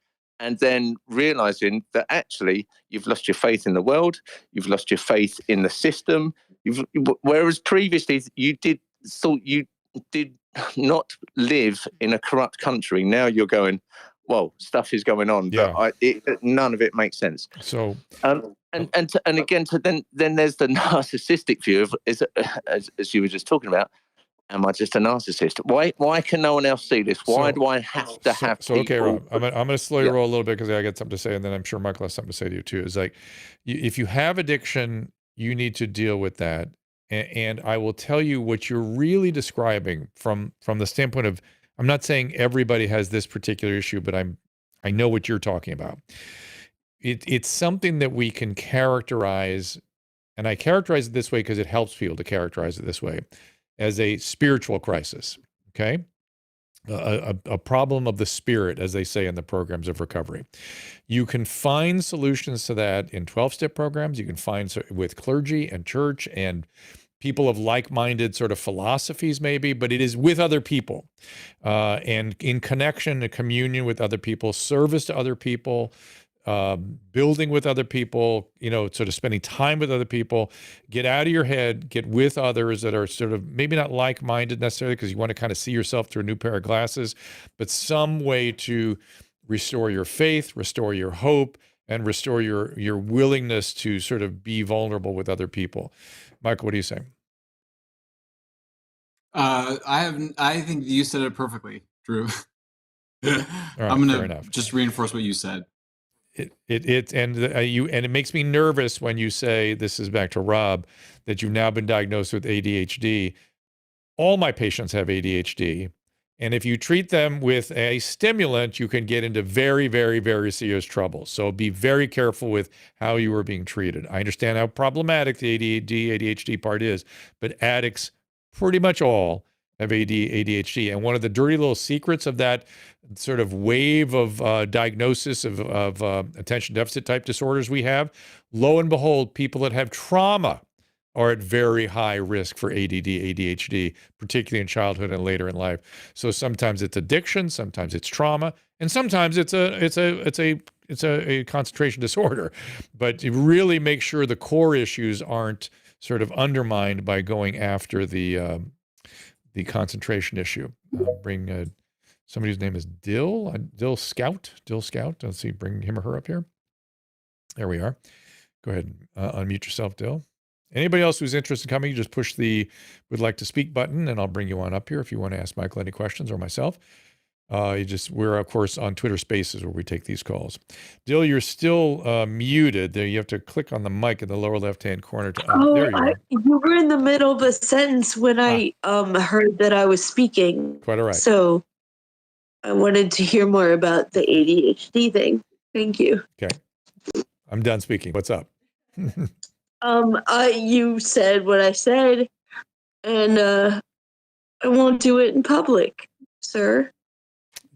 and then realizing that actually you've lost your faith in the world, you've lost your faith in the system. Whereas previously you thought you did not live in a corrupt country. Now you're going, well, stuff is going on, but none of it makes sense. So, then there's the narcissistic view of, as you were just talking about. Am I just a narcissist? Why can no one else see this? Why do I have to have people? Okay, Rob, I'm going to slow your roll a little bit because I got something to say, and then I'm sure Michael has something to say to you too. It's like, if you have addiction, you need to deal with that. And I will tell you what you're really describing from the standpoint of, I'm not saying everybody has this particular issue, but I know what you're talking about. It's something that we can characterize, and I characterize it this way because it helps people to characterize it this way, as a spiritual crisis, okay? A problem of the spirit, as they say in the programs of recovery. You can find solutions to that in 12-step programs. You can find with clergy and church and people of like-minded sort of philosophies maybe, but it is with other people and in connection and communion with other people, service to other people, building with other people, sort of spending time with other people, get out of your head, get with others that are sort of maybe not like-minded necessarily because you want to kind of see yourself through a new pair of glasses, but some way to restore your faith, restore your hope, and restore your willingness to sort of be vulnerable with other people. Michael, what do you say? I think you said it perfectly, Drew. Right, I'm going to just reinforce what you said. And it makes me nervous when you say, this is back to Rob, that you've now been diagnosed with ADHD. All my patients have ADHD. And if you treat them with a stimulant, you can get into very, very, very serious trouble. So be very careful with how you are being treated. I understand how problematic the ADHD part is, but addicts, pretty much all, have ADHD. And one of the dirty little secrets of that sort of wave of diagnosis of attention deficit type disorders we have, lo and behold, people that have trauma are at very high risk for ADD, ADHD, particularly in childhood and later in life. So sometimes it's addiction, sometimes it's trauma, and sometimes it's a concentration disorder. But you really make sure the core issues aren't sort of undermined by going after the concentration issue. Bring somebody whose name is Dill Scout. Let's see, bring him or her up here. There we are. Go ahead and unmute yourself, Dill. Anybody else who's interested in coming, just push the would like to speak button and I'll bring you on up here if you want to ask Michael any questions or myself. We're of course on Twitter Spaces where we take these calls. Dill, you're still muted there. You have to click on the mic in the lower left-hand corner. There you are. You were in the middle of a sentence when I heard that I was speaking. Quite all right. So I wanted to hear more about the ADHD thing. Thank you. Okay. I'm done speaking. What's up? You said what I said, and I won't do it in public, sir.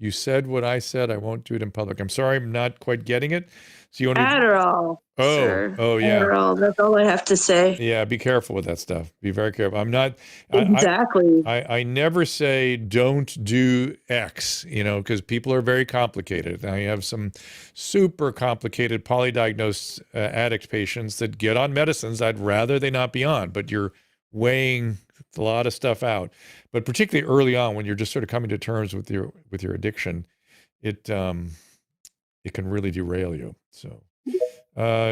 You said what I said. I won't do it in public. I'm sorry, I'm not quite getting it. So you want Adderall. Sir. Oh, yeah. Adderall. That's all I have to say. Yeah, be careful with that stuff. Be very careful. I'm not exactly. I never say don't do X, because people are very complicated. I have some super complicated polydiagnosed addict patients that get on medicines I'd rather they not be on, but you're weighing a lot of stuff out. But particularly early on when you're just sort of coming to terms with your addiction, it can really derail you. So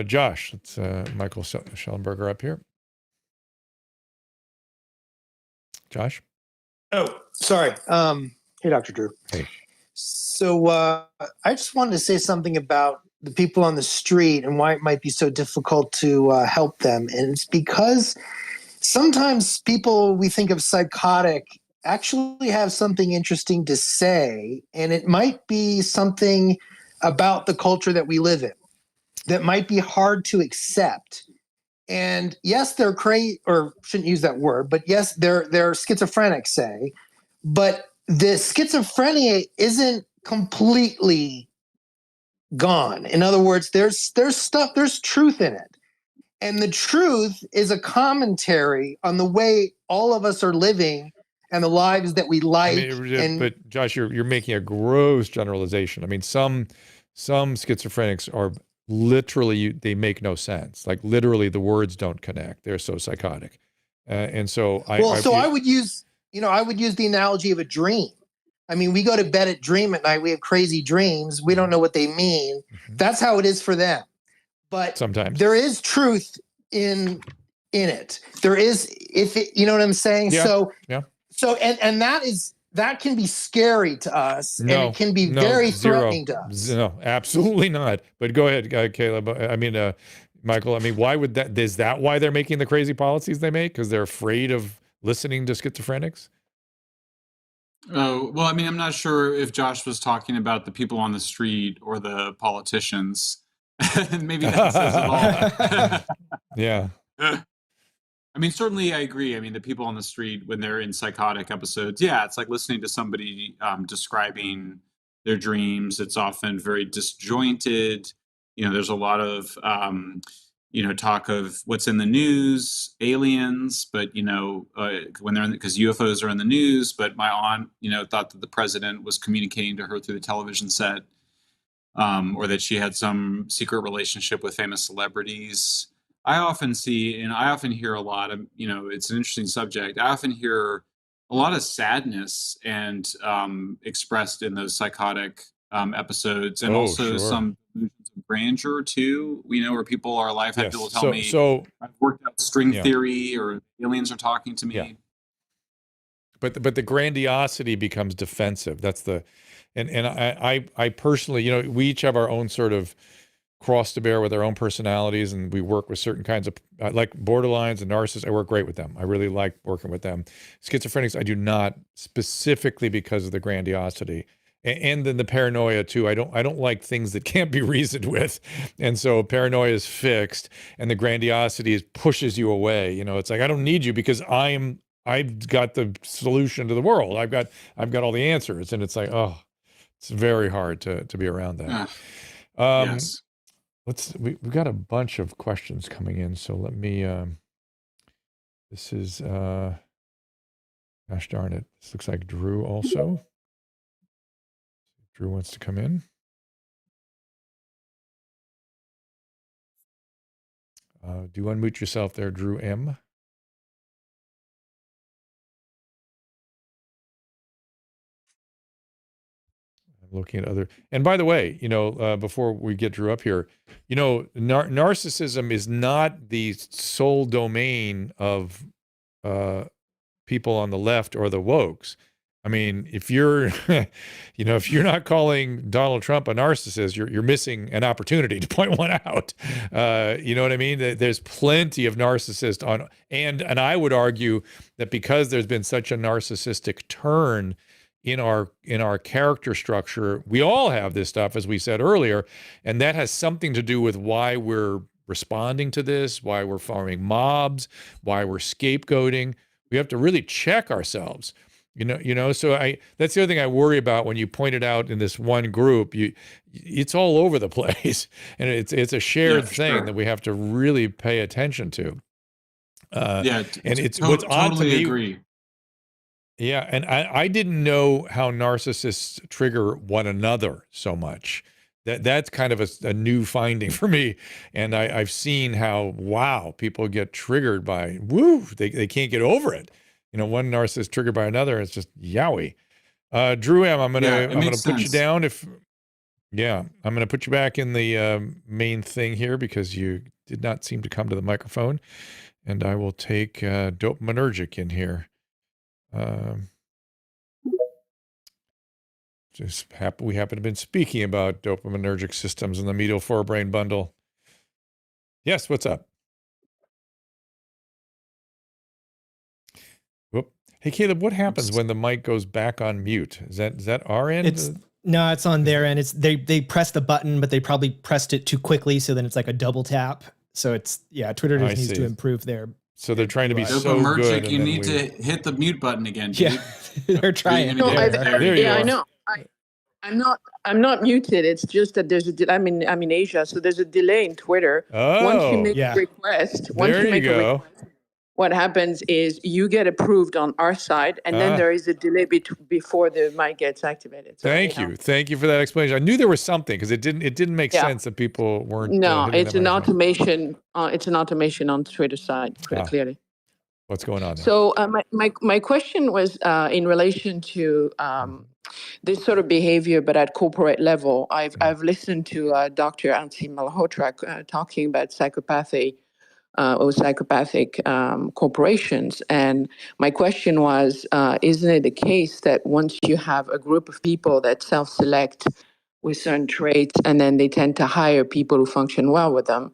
Josh, it's Michael Shellenberger up here. Josh? Oh, sorry. Hey, Dr. Drew. Hey. So I just wanted to say something about the people on the street and why it might be so difficult to help them. And it's because sometimes people we think of psychotic actually have something interesting to say, and it might be something about the culture that we live in that might be hard to accept. And yes, they're crazy, or shouldn't use that word, but yes, they're schizophrenic, say, but the schizophrenia isn't completely gone. In other words, there's truth in it. And the truth is a commentary on the way all of us are living and the lives that we like. But Josh, you're making a gross generalization. I mean, some schizophrenics are literally, they make no sense. Like literally the words don't connect. They're so psychotic. And so I would use the analogy of a dream. I mean, we go to bed at dream at night. We have crazy dreams. We don't know what they mean. Mm-hmm. That's how it is for them. But sometimes there is truth in it. There is, you know what I'm saying? Yeah. So that can be scary to us, and it can be very threatening to us. No, absolutely not. But go ahead, Caleb. I mean, Michael? I mean, why would that? Is that why they're making the crazy policies they make? Because they're afraid of listening to schizophrenics? Oh, well, I mean, I'm not sure if Josh was talking about the people on the street or the politicians. Maybe that says it all. Yeah. I mean, certainly I agree. I mean, the people on the street when they're in psychotic episodes, yeah, it's like listening to somebody describing their dreams. It's often very disjointed. You know, there's a lot of, talk of what's in the news, aliens, but, when they're because UFOs are in the news, but my aunt, thought that the president was communicating to her through the television set, or that she had some secret relationship with famous celebrities. I often see, and I often hear a lot of, it's an interesting subject. I often hear a lot of sadness and expressed in those psychotic episodes, and also some illusions of grandeur too. Where people are alive, have people tell me, I've worked out string theory, or aliens are talking to me. Yeah. But the grandiosity becomes defensive. That's and I personally, we each have our own sort of cross to bear with our own personalities, and we work with certain kinds of like borderlines and narcissists. I work great with them. I really like working with them. Schizophrenics, I do not, specifically because of the grandiosity and then the paranoia too. I don't like things that can't be reasoned with, and so paranoia is fixed, and the grandiosity pushes you away. It's like, I don't need you because I've got the solution to the world. I've got all the answers, and it's like, oh, it's very hard to be around that. Yes. We've got a bunch of questions coming in, so let me, this is, gosh darn it. This looks like Drew also. Drew wants to come in. Do unmute yourself there, Drew M. Looking at other, and by the way, before we get Drew up here, narcissism is not the sole domain of people on the left or the wokes. I mean, if you're, if you're not calling Donald Trump a narcissist, you're missing an opportunity to point one out. You know what I mean? There's plenty of narcissists and I would argue that because there's been such a narcissistic turn in our character structure, we all have this stuff, as we said earlier, and that has something to do with why we're responding to this, why we're forming mobs, why we're scapegoating. We have to really check ourselves, so that's the other thing I worry about when you point it out in this one group. It's all over the place, and it's a shared thing that we have to really pay attention to. And it's what's odd to me. Agree. Yeah, and I didn't know how narcissists trigger one another so much. That's kind of a new finding for me. And I've seen how, wow, people get triggered by, they can't get over it. One narcissist triggered by another, it's just yowie. Drew M, I'm gonna put you down I'm gonna put you back in the main thing here because you did not seem to come to the microphone. And I will take dopaminergic in here. We happen to have been speaking about dopaminergic systems in the medial forebrain bundle. Yes, what's up? Whoop. Hey, Caleb, what happens when the mic goes back on mute? Is that our end? No, it's on their end. It's they pressed the button, but they probably pressed it too quickly, so then it's like a double tap. So Twitter just needs to improve their. So they're trying to be so good. You need to hit the mute button again, dude. Yeah, they're trying. No, I know. I'm not muted. It's just that there's I'm in Asia, so there's a delay in Twitter. Once you make a request, what happens is you get approved on our side, and then there is a delay before the mic gets activated. So, thank you for that explanation. I knew there was something because it didn't make sense that people weren't. No, it's an automation. It's an automation on the Twitter side, clearly. What's going on there? So my question was in relation to this sort of behavior, but at corporate level. I've listened to Dr. Ansi Malhotra talking about psychopathy. Or psychopathic corporations. And my question was, isn't it the case that once you have a group of people that self-select with certain traits, and then they tend to hire people who function well with them,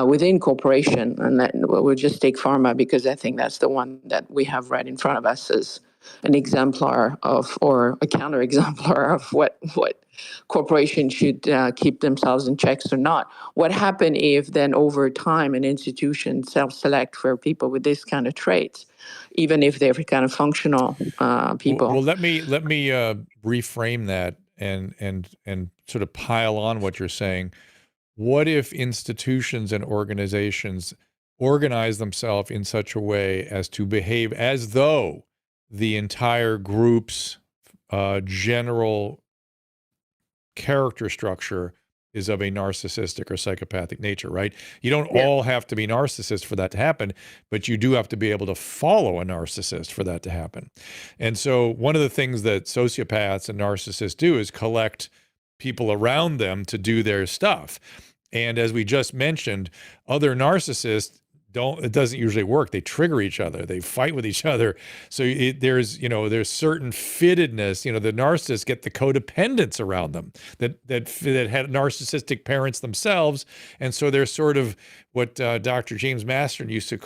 within corporation. And that we'll just take pharma because I think that's the one that we have right in front of us as an exemplar of, or a counter exemplar of what corporations should keep themselves in checks or not. What happened if then over time an institution self-select for people with this kind of traits, even if they're kind of functional people? Well, let me reframe that and sort of pile on what you're saying. What if institutions and organizations organize themselves in such a way as to behave as though the entire group's general character structure is of a narcissistic or psychopathic nature, right? You don't all have to be narcissists for that to happen, but you do have to be able to follow a narcissist for that to happen. And so one of the things that sociopaths and narcissists do is collect people around them to do their stuff. And as we just mentioned, other narcissists it doesn't usually work. They trigger each other. They fight with each other. So there's certain fittedness. The narcissists get the codependents around them that had narcissistic parents themselves. And so they're sort of what Dr. James Masterson used to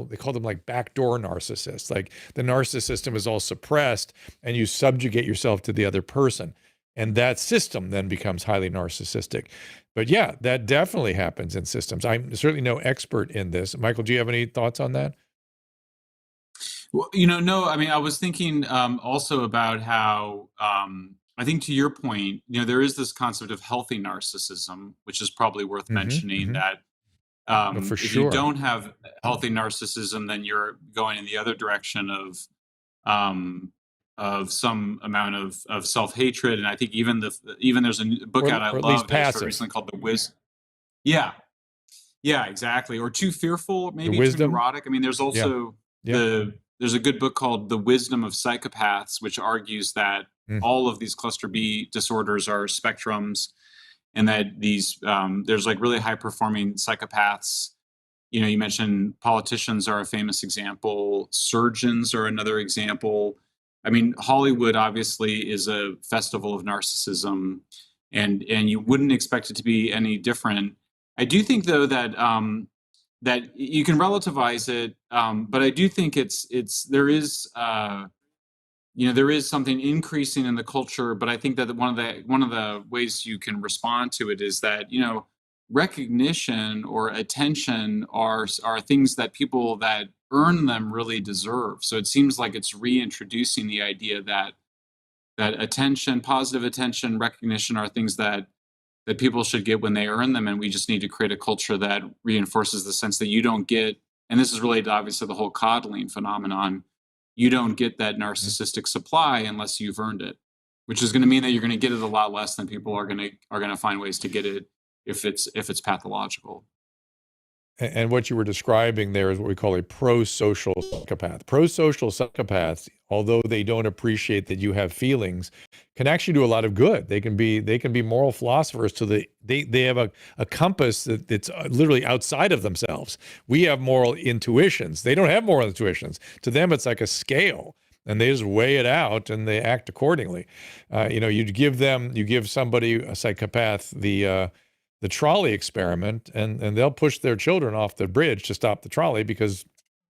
they call them like backdoor narcissists. Like the narcissist system is all suppressed and you subjugate yourself to the other person. And that system then becomes highly narcissistic. But yeah, that definitely happens in systems. I'm certainly no expert in this. Michael, do you have any thoughts on that? Well, no, I mean, I was thinking also about how, I think to your point, there is this concept of healthy narcissism, which is probably worth mentioning that for if sure. you don't have healthy narcissism, then you're going in the other direction of some amount of self-hatred. And I think even there's a book out I love that I started recently called The Wisdom. Yeah, exactly. Or too fearful, maybe too neurotic. I mean, there's also there's a good book called The Wisdom of Psychopaths, which argues that all of these cluster B disorders are spectrums, and that these there's like really high performing psychopaths. You mentioned politicians are a famous example. Surgeons are another example. I mean, Hollywood obviously is a festival of narcissism, and you wouldn't expect it to be any different. I do think, though, that that you can relativize it, but I do think there is something increasing in the culture. But I think that one of the ways you can respond to it is that recognition or attention are things that people that earn them really deserve. So it seems like it's reintroducing the idea that attention, positive attention, recognition are things that people should get when they earn them, and we just need to create a culture that reinforces the sense that you don't get, and this is related obviously to the whole coddling phenomenon, you don't get that narcissistic supply unless you've earned it, which is going to mean that you're going to get it a lot less than people are going to find ways to get it if it's pathological. And what you were describing there is what we call a pro-social psychopath. Pro-social psychopaths, although they don't appreciate that you have feelings, can actually do a lot of good. They can be moral philosophers they have a compass that's literally outside of themselves. We have moral intuitions. They don't have moral intuitions. To them, it's like a scale, and they just weigh it out and they act accordingly. You give somebody, a psychopath, the trolley experiment, and they'll push their children off the bridge to stop the trolley because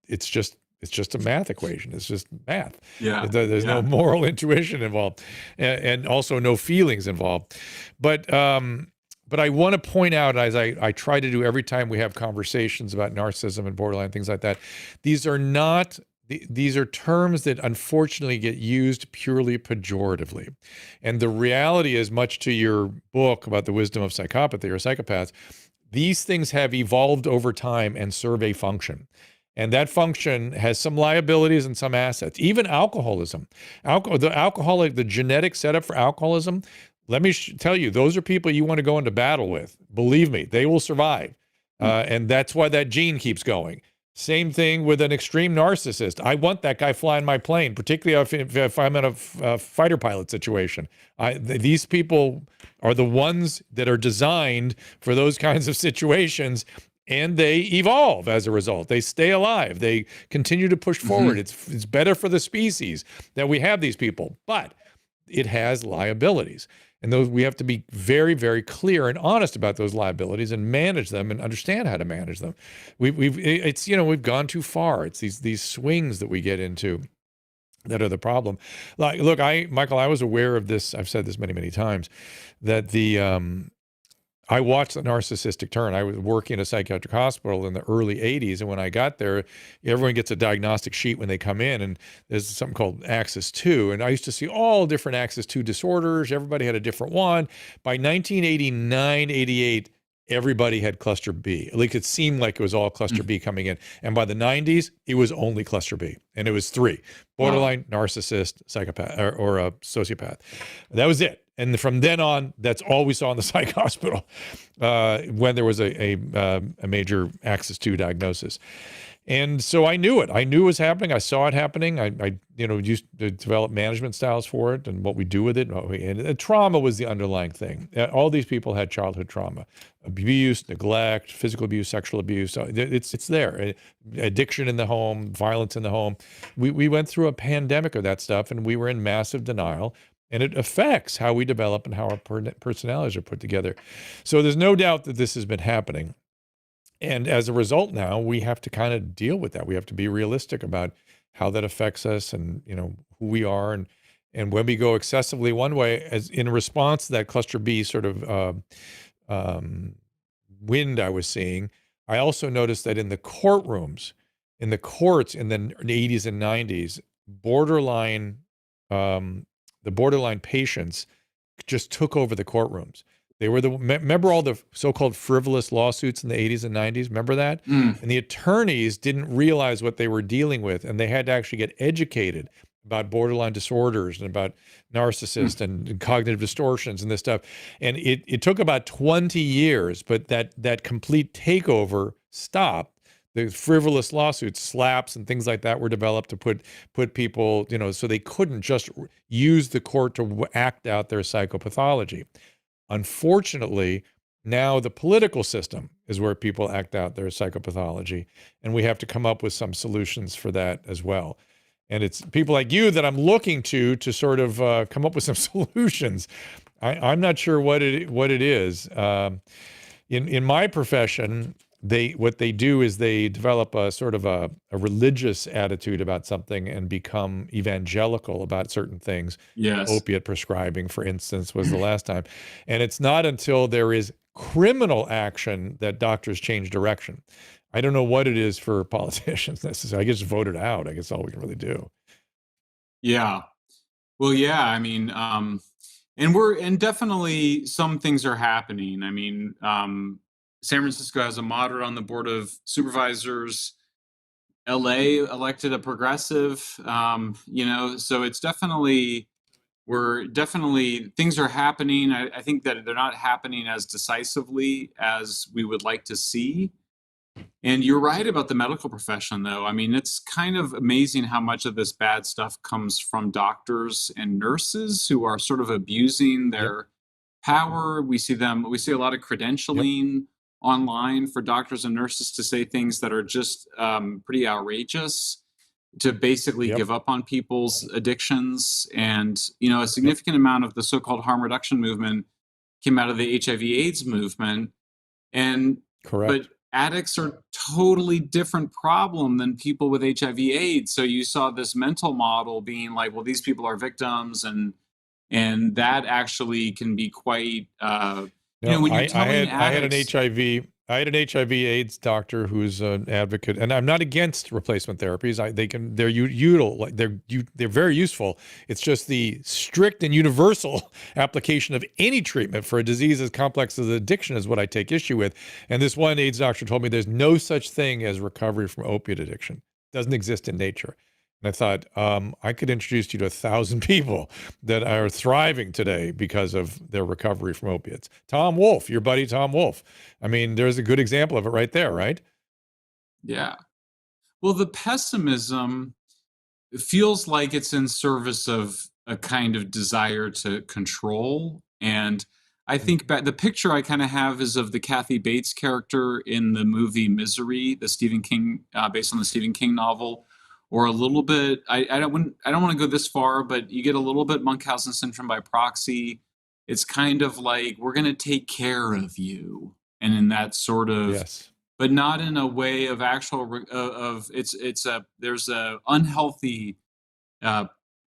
it's just a math equation. It's just math. Yeah. There's no moral intuition involved, and also no feelings involved. But I want to point out, as I try to do every time we have conversations about narcissism and borderline, things like that, these are terms that unfortunately get used purely pejoratively. And the reality is, much to your book about the wisdom of psychopathy or psychopaths, these things have evolved over time and serve a function. And that function has some liabilities and some assets. Even alcoholism. The genetic setup for alcoholism, let me tell you, those are people you want to go into battle with. Believe me, they will survive. And that's why that gene keeps going. Same thing with an extreme narcissist. I want that guy flying my plane, particularly if I'm in a fighter pilot situation. These people are the ones that are designed for those kinds of situations, and they evolve as a result. They stay alive. They continue to push forward. It's better for the species that we have these people. But it has liabilities. And those, we have to be very, very clear and honest about those liabilities and manage them and understand how to manage them. We've gone too far. It's these swings that we get into that are the problem. Like, look, Michael, I was aware of this. I've said this many, many times, that I watched the narcissistic turn. I was working in a psychiatric hospital in the early 80s. And when I got there, everyone gets a diagnostic sheet when they come in, and there's something called Axis 2. And I used to see all different Axis 2 disorders. Everybody had a different one. By 1989, 88, everybody had cluster B. At least it seemed like it was all cluster B coming in. And by the 90s, it was only cluster B. And it was 3: borderline, narcissist, psychopath, or a sociopath. That was it. And from then on, that's all we saw in the psych hospital when there was a major Axis 2 diagnosis. And so I knew it. I knew it was happening. I saw it happening. I used to develop management styles for it and what we do with it. And trauma was the underlying thing. All these people had childhood trauma: abuse, neglect, physical abuse, sexual abuse. It's there. Addiction in the home, violence in the home. We went through a pandemic of that stuff, and we were in massive denial. And it affects how we develop and how our personalities are put together. So there's no doubt that this has been happening. And as a result, now we have to kind of deal with that. We have to be realistic about how that affects us and, who we are. And when we go excessively one way, as in response to that cluster B sort of wind I was seeing, I also noticed that in the courtrooms, in the courts in the 80s and 90s, the borderline patients just took over the courtrooms. They were remember all the so-called frivolous lawsuits in the 80s and 90s? Remember that? And the attorneys didn't realize what they were dealing with, and they had to actually get educated about borderline disorders and about narcissists and cognitive distortions and this stuff. And it took about 20 years, but that complete takeover stopped. The frivolous lawsuits, slaps and things like that were developed to put people, so they couldn't just use the court to act out their psychopathology. Unfortunately, now the political system is where people act out their psychopathology, and we have to come up with some solutions for that as well. And it's people like you that I'm looking to sort of come up with some solutions. I'm not sure what it is. In my profession, what they do is they develop a sort of a religious attitude about something and become evangelical about certain things. Yes. Opiate prescribing, for instance, was the last time. And it's not until there is criminal action that doctors change direction. I don't know what it is for politicians necessarily. I guess vote it out. I guess all we can really do. Yeah. Well, yeah, I mean, and definitely some things are happening. I mean, San Francisco has a moderate on the board of supervisors. LA elected a progressive, so it's definitely, things are happening. I think that they're not happening as decisively as we would like to see. And you're right about the medical profession, though. I mean, it's kind of amazing how much of this bad stuff comes from doctors and nurses who are sort of abusing their power. We see a lot of credentialing online for doctors and nurses to say things that are just pretty outrageous, to basically give up on people's addictions. And, a significant amount of the so-called harm reduction movement came out of the HIV/AIDS movement. And Correct. But addicts are totally different problem than people with HIV/AIDS. So you saw this mental model being like, well, these people are victims, and that actually can be quite when you're telling addicts, I had an HIV/AIDS doctor who's an advocate, and I'm not against replacement therapies. They're very useful. It's just the strict and universal application of any treatment for a disease as complex as addiction is what I take issue with. And this one AIDS doctor told me there's no such thing as recovery from opiate addiction. It doesn't exist in nature. And I thought, I could introduce you to 1,000 people that are thriving today because of their recovery from opiates. Tom Wolfe, your buddy Tom Wolfe. I mean, there's a good example of it right there, right? Yeah. Well, the pessimism feels like it's in service of a kind of desire to control. And I think the picture I kind of have is of the Kathy Bates character in the movie Misery, the Stephen King, based on the Stephen King novel, or a little bit, I don't want to go this far, but you get a little bit Munchausen syndrome by proxy. It's kind of like, we're going to take care of you. And in that sort of, Yes. but not in a way of actual, there's a unhealthy,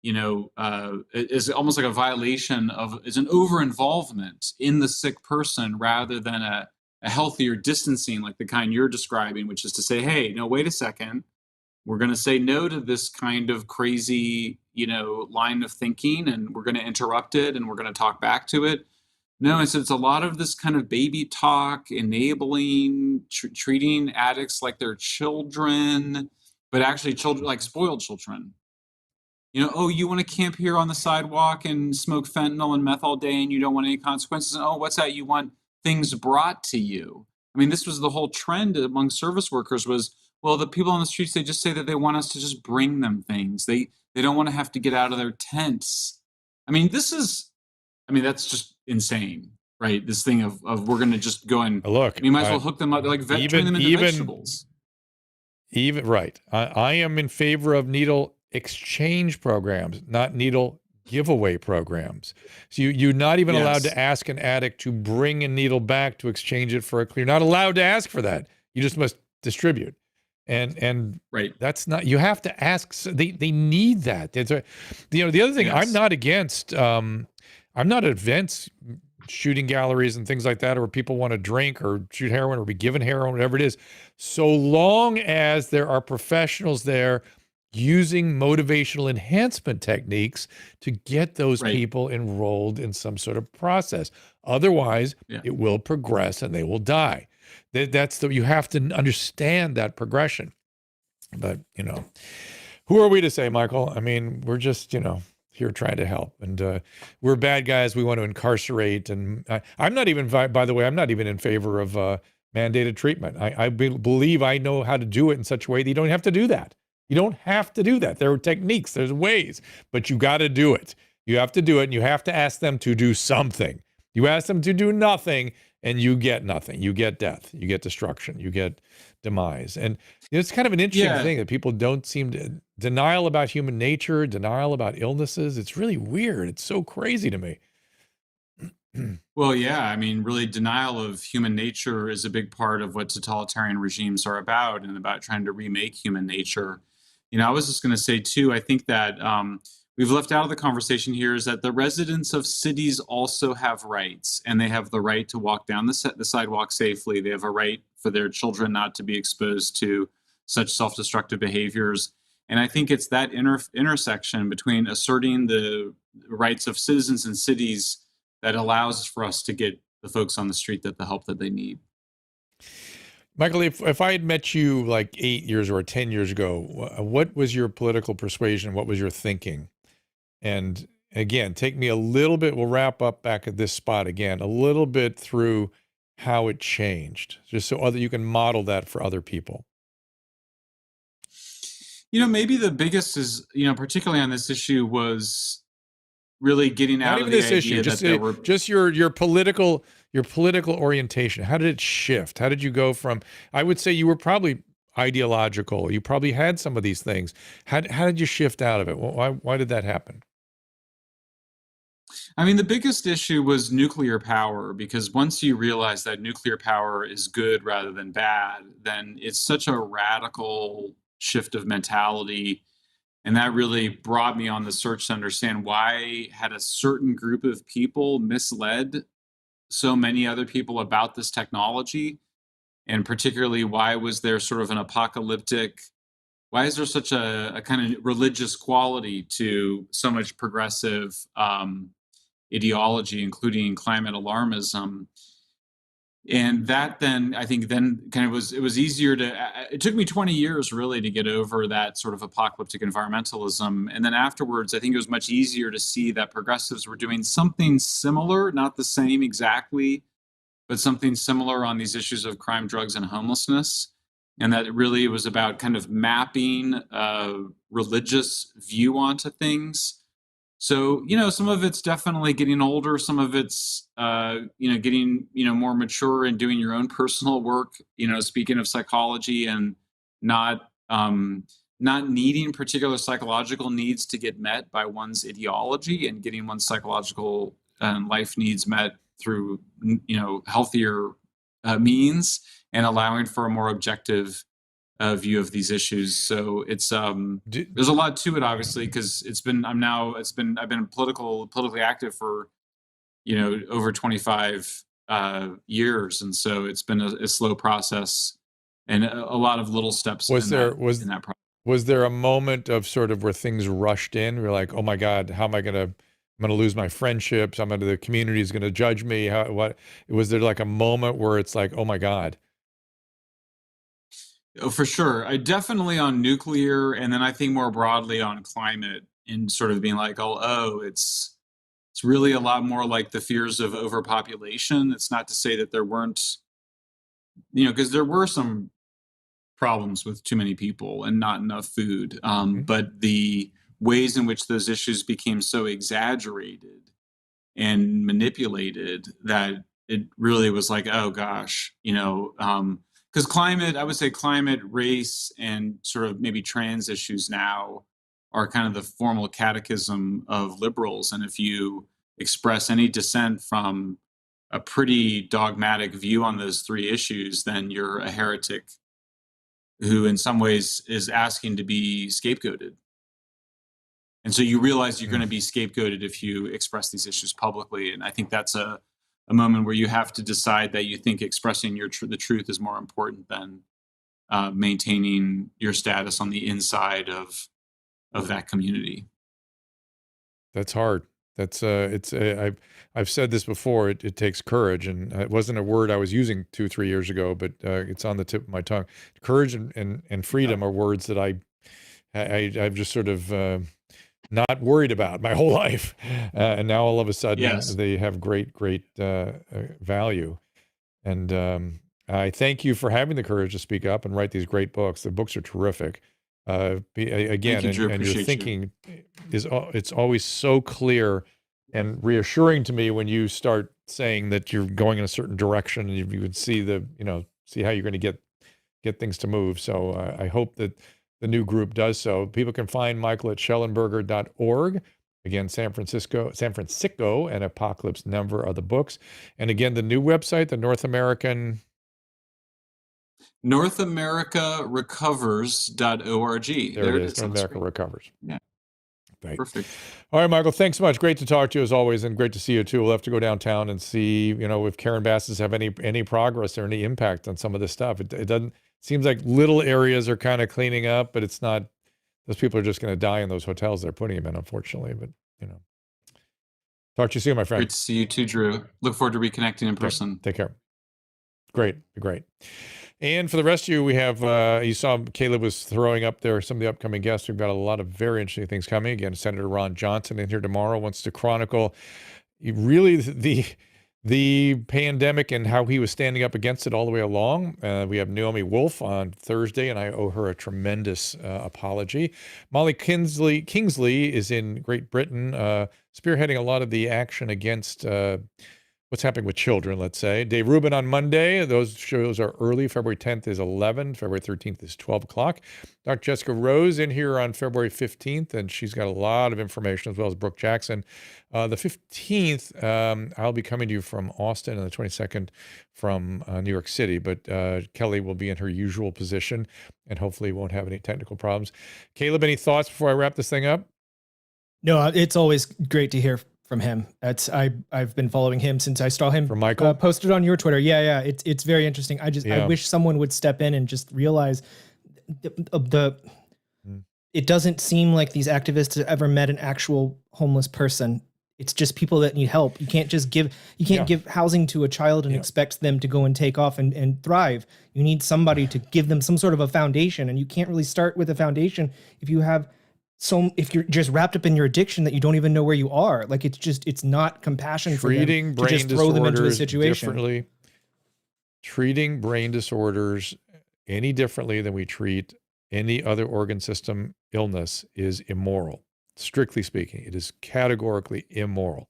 is almost like a violation of, is an over-involvement in the sick person rather than a healthier distancing like the kind you're describing, which is to say, hey, no, wait a second. We're going to say no to this kind of crazy, line of thinking, and we're going to interrupt it, and we're going to talk back to it. No, it's a lot of this kind of baby talk, enabling, treating addicts like they're children, but actually children, like spoiled children. Oh, you want to camp here on the sidewalk and smoke fentanyl and meth all day and you don't want any consequences? Oh, what's that? You want things brought to you. I mean, this was the whole trend among service workers was, well, the people on the streets, they just say that they want us to just bring them things. They don't want to have to get out of their tents. I mean, that's just insane, right? This thing of we're going to just go and look. We might as well hook them up, like turn them into vegetables. Even right. I am in favor of needle exchange programs, not needle giveaway programs. So you're not even allowed to ask an addict to bring a needle back to exchange it for a clear. You're not allowed to ask for that. You just must distribute. And right. That's not, you have to ask. They need that. The other thing, I'm not against, I'm not against shooting galleries and things like that, or people want to drink or shoot heroin or be given heroin, whatever it is, so long as there are professionals there using motivational enhancement techniques to get those people enrolled in some sort of process. Otherwise, it will progress and they will die. You have to understand that progression. But, who are we to say, Michael? I mean, we're just, here trying to help. And we're bad guys. We want to incarcerate. And I'm not even, by the way, I'm not even in favor of mandated treatment. I believe I know how to do it in such a way that you don't have to do that. You don't have to do that. There are techniques, there's ways, but you got to do it. You have to do it, and you have to ask them to do something. You ask them to do nothing, and you get nothing. You get death. You get destruction. You get demise. And it's kind of an interesting thing that people don't seem to, denial about human nature, denial about illnesses. It's really weird. It's so crazy to me. Well, yeah, I mean, really, denial of human nature is a big part of what totalitarian regimes are about, and about trying to remake human nature. I was just going to say, too, I think that we've left out of the conversation here is that the residents of cities also have rights, and they have the right to walk down the sidewalk safely. They have a right for their children not to be exposed to such self-destructive behaviors. And I think it's that intersection between asserting the rights of citizens in cities that allows for us to get the folks on the street the help that they need. Michael, if I had met you like 8 years or 10 years ago, what was your political persuasion? What was your thinking? And again, take me a little bit, we'll wrap up back at this spot again, a little bit through how it changed, just so you can model that for other people. Maybe the biggest is, particularly on this issue, was really getting out of the idea that there were just your political orientation. How did it shift? How did you go from, I would say you were probably ideological. You probably had some of these things. How did you shift out of it? Why did that happen? I mean, the biggest issue was nuclear power, because once you realize that nuclear power is good rather than bad, then it's such a radical shift of mentality. And that really brought me on the search to understand why had a certain group of people misled so many other people about this technology. And particularly, why was there sort of an apocalyptic, why is there such a kind of religious quality to so much progressive ideology, including climate alarmism? And that then, I think then kind of it was easier it took me 20 years really to get over that sort of apocalyptic environmentalism. And then afterwards, I think it was much easier to see that progressives were doing something similar, not the same exactly, but something similar on these issues of crime, drugs, and homelessness. And that it really was about kind of mapping a religious view onto things. So, some of it's definitely getting older. Some of it's, getting, more mature and doing your own personal work, speaking of psychology, and not not needing particular psychological needs to get met by one's ideology, and getting one's psychological life needs met through, healthier means, and allowing for a more objective view of these issues. So it's there's a lot to it, obviously, because I've been politically active for over 25 years, and so it's been a slow process and a lot of little steps. In that process. Was there a moment of sort of where things rushed in? You're like, oh my God, how am I I'm going to lose my friendships. The community is going to judge me. What was there like a moment where it's like, oh my God? Oh, for sure. I definitely on nuclear, and then I think more broadly on climate, and sort of being like, it's really a lot more like the fears of overpopulation. It's not to say that there weren't, because there were some problems with too many people and not enough food. But the ways in which those issues became so exaggerated and manipulated that it really was like, oh gosh, because climate, I would say climate, race, and sort of maybe trans issues now are kind of the formal catechism of liberals. And if you express any dissent from a pretty dogmatic view on those three issues, then you're a heretic who in some ways is asking to be scapegoated. And so you realize you're going to be scapegoated if you express these issues publicly. And I think that's a moment where you have to decide that you think expressing the truth is more important than maintaining your status on the inside of that community. That's hard. That's I've said this before. It takes courage, and it wasn't a word I was using 2-3 years ago, but it's on the tip of my tongue. Courage and freedom are words that I've just sort of not worried about my whole life, and now all of a sudden they have great value. And I thank you for having the courage to speak up and write these great books. The books are terrific. Again, you, Drew. and your thinking it's always so clear and reassuring to me when you start saying that you're going in a certain direction, and you would see see how you're going to get things to move. So I hope that the new group does so. People can find Michael at Shellenberger.org. Again, San Fransicko, and Apocalypse Number are the books. And again, the new website, the North America Recovers.org. There it is. North America Recovers. Yeah. Right. Perfect. All right, Michael, thanks so much. Great to talk to you as always, and great to see you too. We'll have to go downtown and see, if Karen Basses have any progress or any impact on some of this stuff. It doesn't seems like little areas are kind of cleaning up, but it's not. Those people are just going to die in those hotels they're putting them in, unfortunately. But talk to you soon, my friend. Great to see you too, Drew. Look forward to reconnecting in person. Take care. Great. And for the rest of you, we have, you saw Caleb was throwing up there some of the upcoming guests. We've got a lot of very interesting things coming. Again, Senator Ron Johnson in here tomorrow wants to chronicle really the pandemic and how he was standing up against it all the way along. We have Naomi Wolf on Thursday, and I owe her a tremendous apology. Molly Kingsley is in Great Britain, spearheading a lot of the action against what's happening with children, let's say. Dave Rubin on Monday. Those shows are early. February 10th is 11. February 13th is 12 o'clock. Dr. Jessica Rose in here on February 15th, and she's got a lot of information, as well as Brooke Jackson. The 15th, I'll be coming to you from Austin, and the 22nd from New York City. But Kelly will be in her usual position, and hopefully won't have any technical problems. Caleb, any thoughts before I wrap this thing up? No, it's always great to hear from him. I've been following him since I saw him from Michael posted on your Twitter. Yeah. It's very interesting. I wish someone would step in and just realize it doesn't seem like these activists have ever met an actual homeless person. It's just people that need help. You can't just give housing to a child and expect them to go and take off and thrive. You need somebody to give them some sort of a foundation, and you can't really start with a foundation if you're just wrapped up in your addiction that you don't even know where you are. Like it's not compassion treating for them to just throw them into a situation. Differently. Treating brain disorders any differently than we treat any other organ system illness is immoral. Strictly speaking, it is categorically immoral.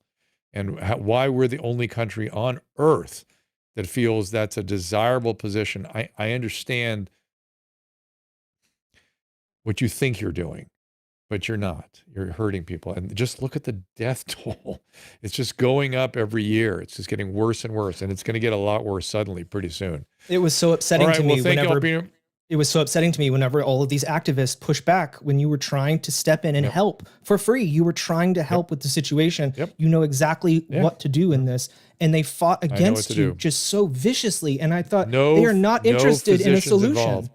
And why we're the only country on earth that feels that's a desirable position, I understand. what you think you're doing, but you're not. You're hurting people. And just look at the death toll. It's just going up every year. It's just getting worse and worse. And it's going to get a lot worse suddenly pretty soon. It was so upsetting to me thank you all whenever being- it was so upsetting to me whenever all of these activists push back when you were trying to step in and help for free. You were trying to help with the situation. You know exactly what to do in this. And they fought against you just so viciously. And I thought they are not interested in a solution. Involved.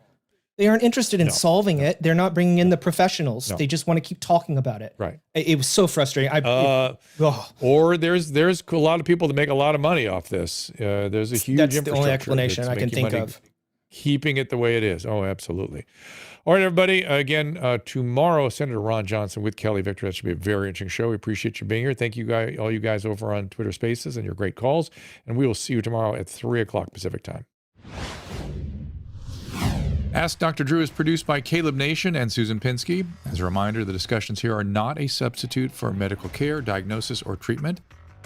They aren't interested in solving it. They're not bringing in the professionals. They just want to keep talking about it. Right. It was so frustrating. Or there's a lot of people that make a lot of money off this. There's a huge That's the only explanation I can think of. Keeping it the way it is. Oh, absolutely. All right, everybody. Again, tomorrow, Senator Ron Johnson with Kelly Victor. That should be a very interesting show. We appreciate you being here. Thank you guys, all you guys over on Twitter Spaces and your great calls. And we will see you tomorrow at 3 o'clock Pacific time. Ask Dr. Drew is produced by Caleb Nation and Susan Pinsky. As a reminder, the discussions here are not a substitute for medical care, diagnosis, or treatment.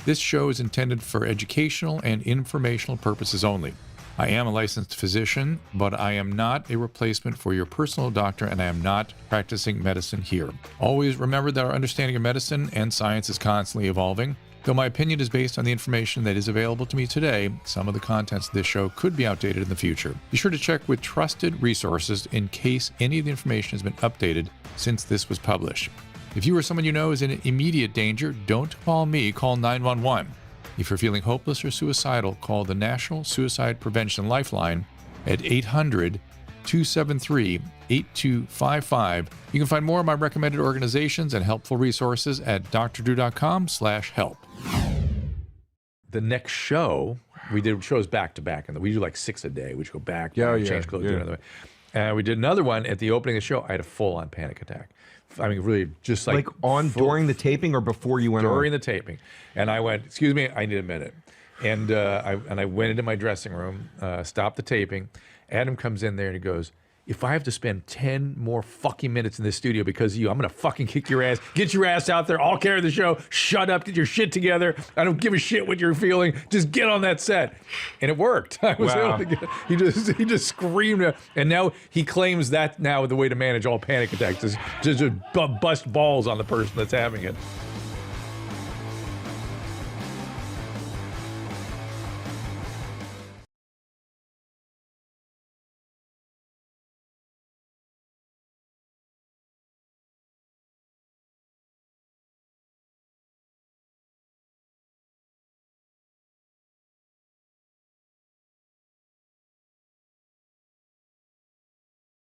This show is intended for educational and informational purposes only. I am a licensed physician, but I am not a replacement for your personal doctor, and I am not practicing medicine here. Always remember that our understanding of medicine and science is constantly evolving. Though my opinion is based on the information that is available to me today, some of the contents of this show could be outdated in the future. Be sure to check with trusted resources in case any of the information has been updated since this was published. If you or someone you know is in immediate danger, don't call me, call 911. If you're feeling hopeless or suicidal, call the National Suicide Prevention Lifeline at 800-273-8255. You can find more of my recommended organizations and helpful resources at drdrew.com/help. The next show, we did shows back to back, and we do like 6 a day. We just go back, change clothes, do another way. We did another one at the opening of the show. I had a full-on panic attack. I mean, really, just like during the taping or before you went on? During the taping. And I went, excuse me, I need a minute. And I went into my dressing room, stopped the taping. Adam comes in there and he goes, if I have to spend 10 more fucking minutes in this studio because of you, I'm going to fucking kick your ass. Get your ass out there. I'll carry the show. Shut up. Get your shit together. I don't give a shit what you're feeling. Just get on that set. And it worked. I was able to get, he just screamed. And now he claims that now the way to manage all panic attacks is just bust balls on the person that's having it.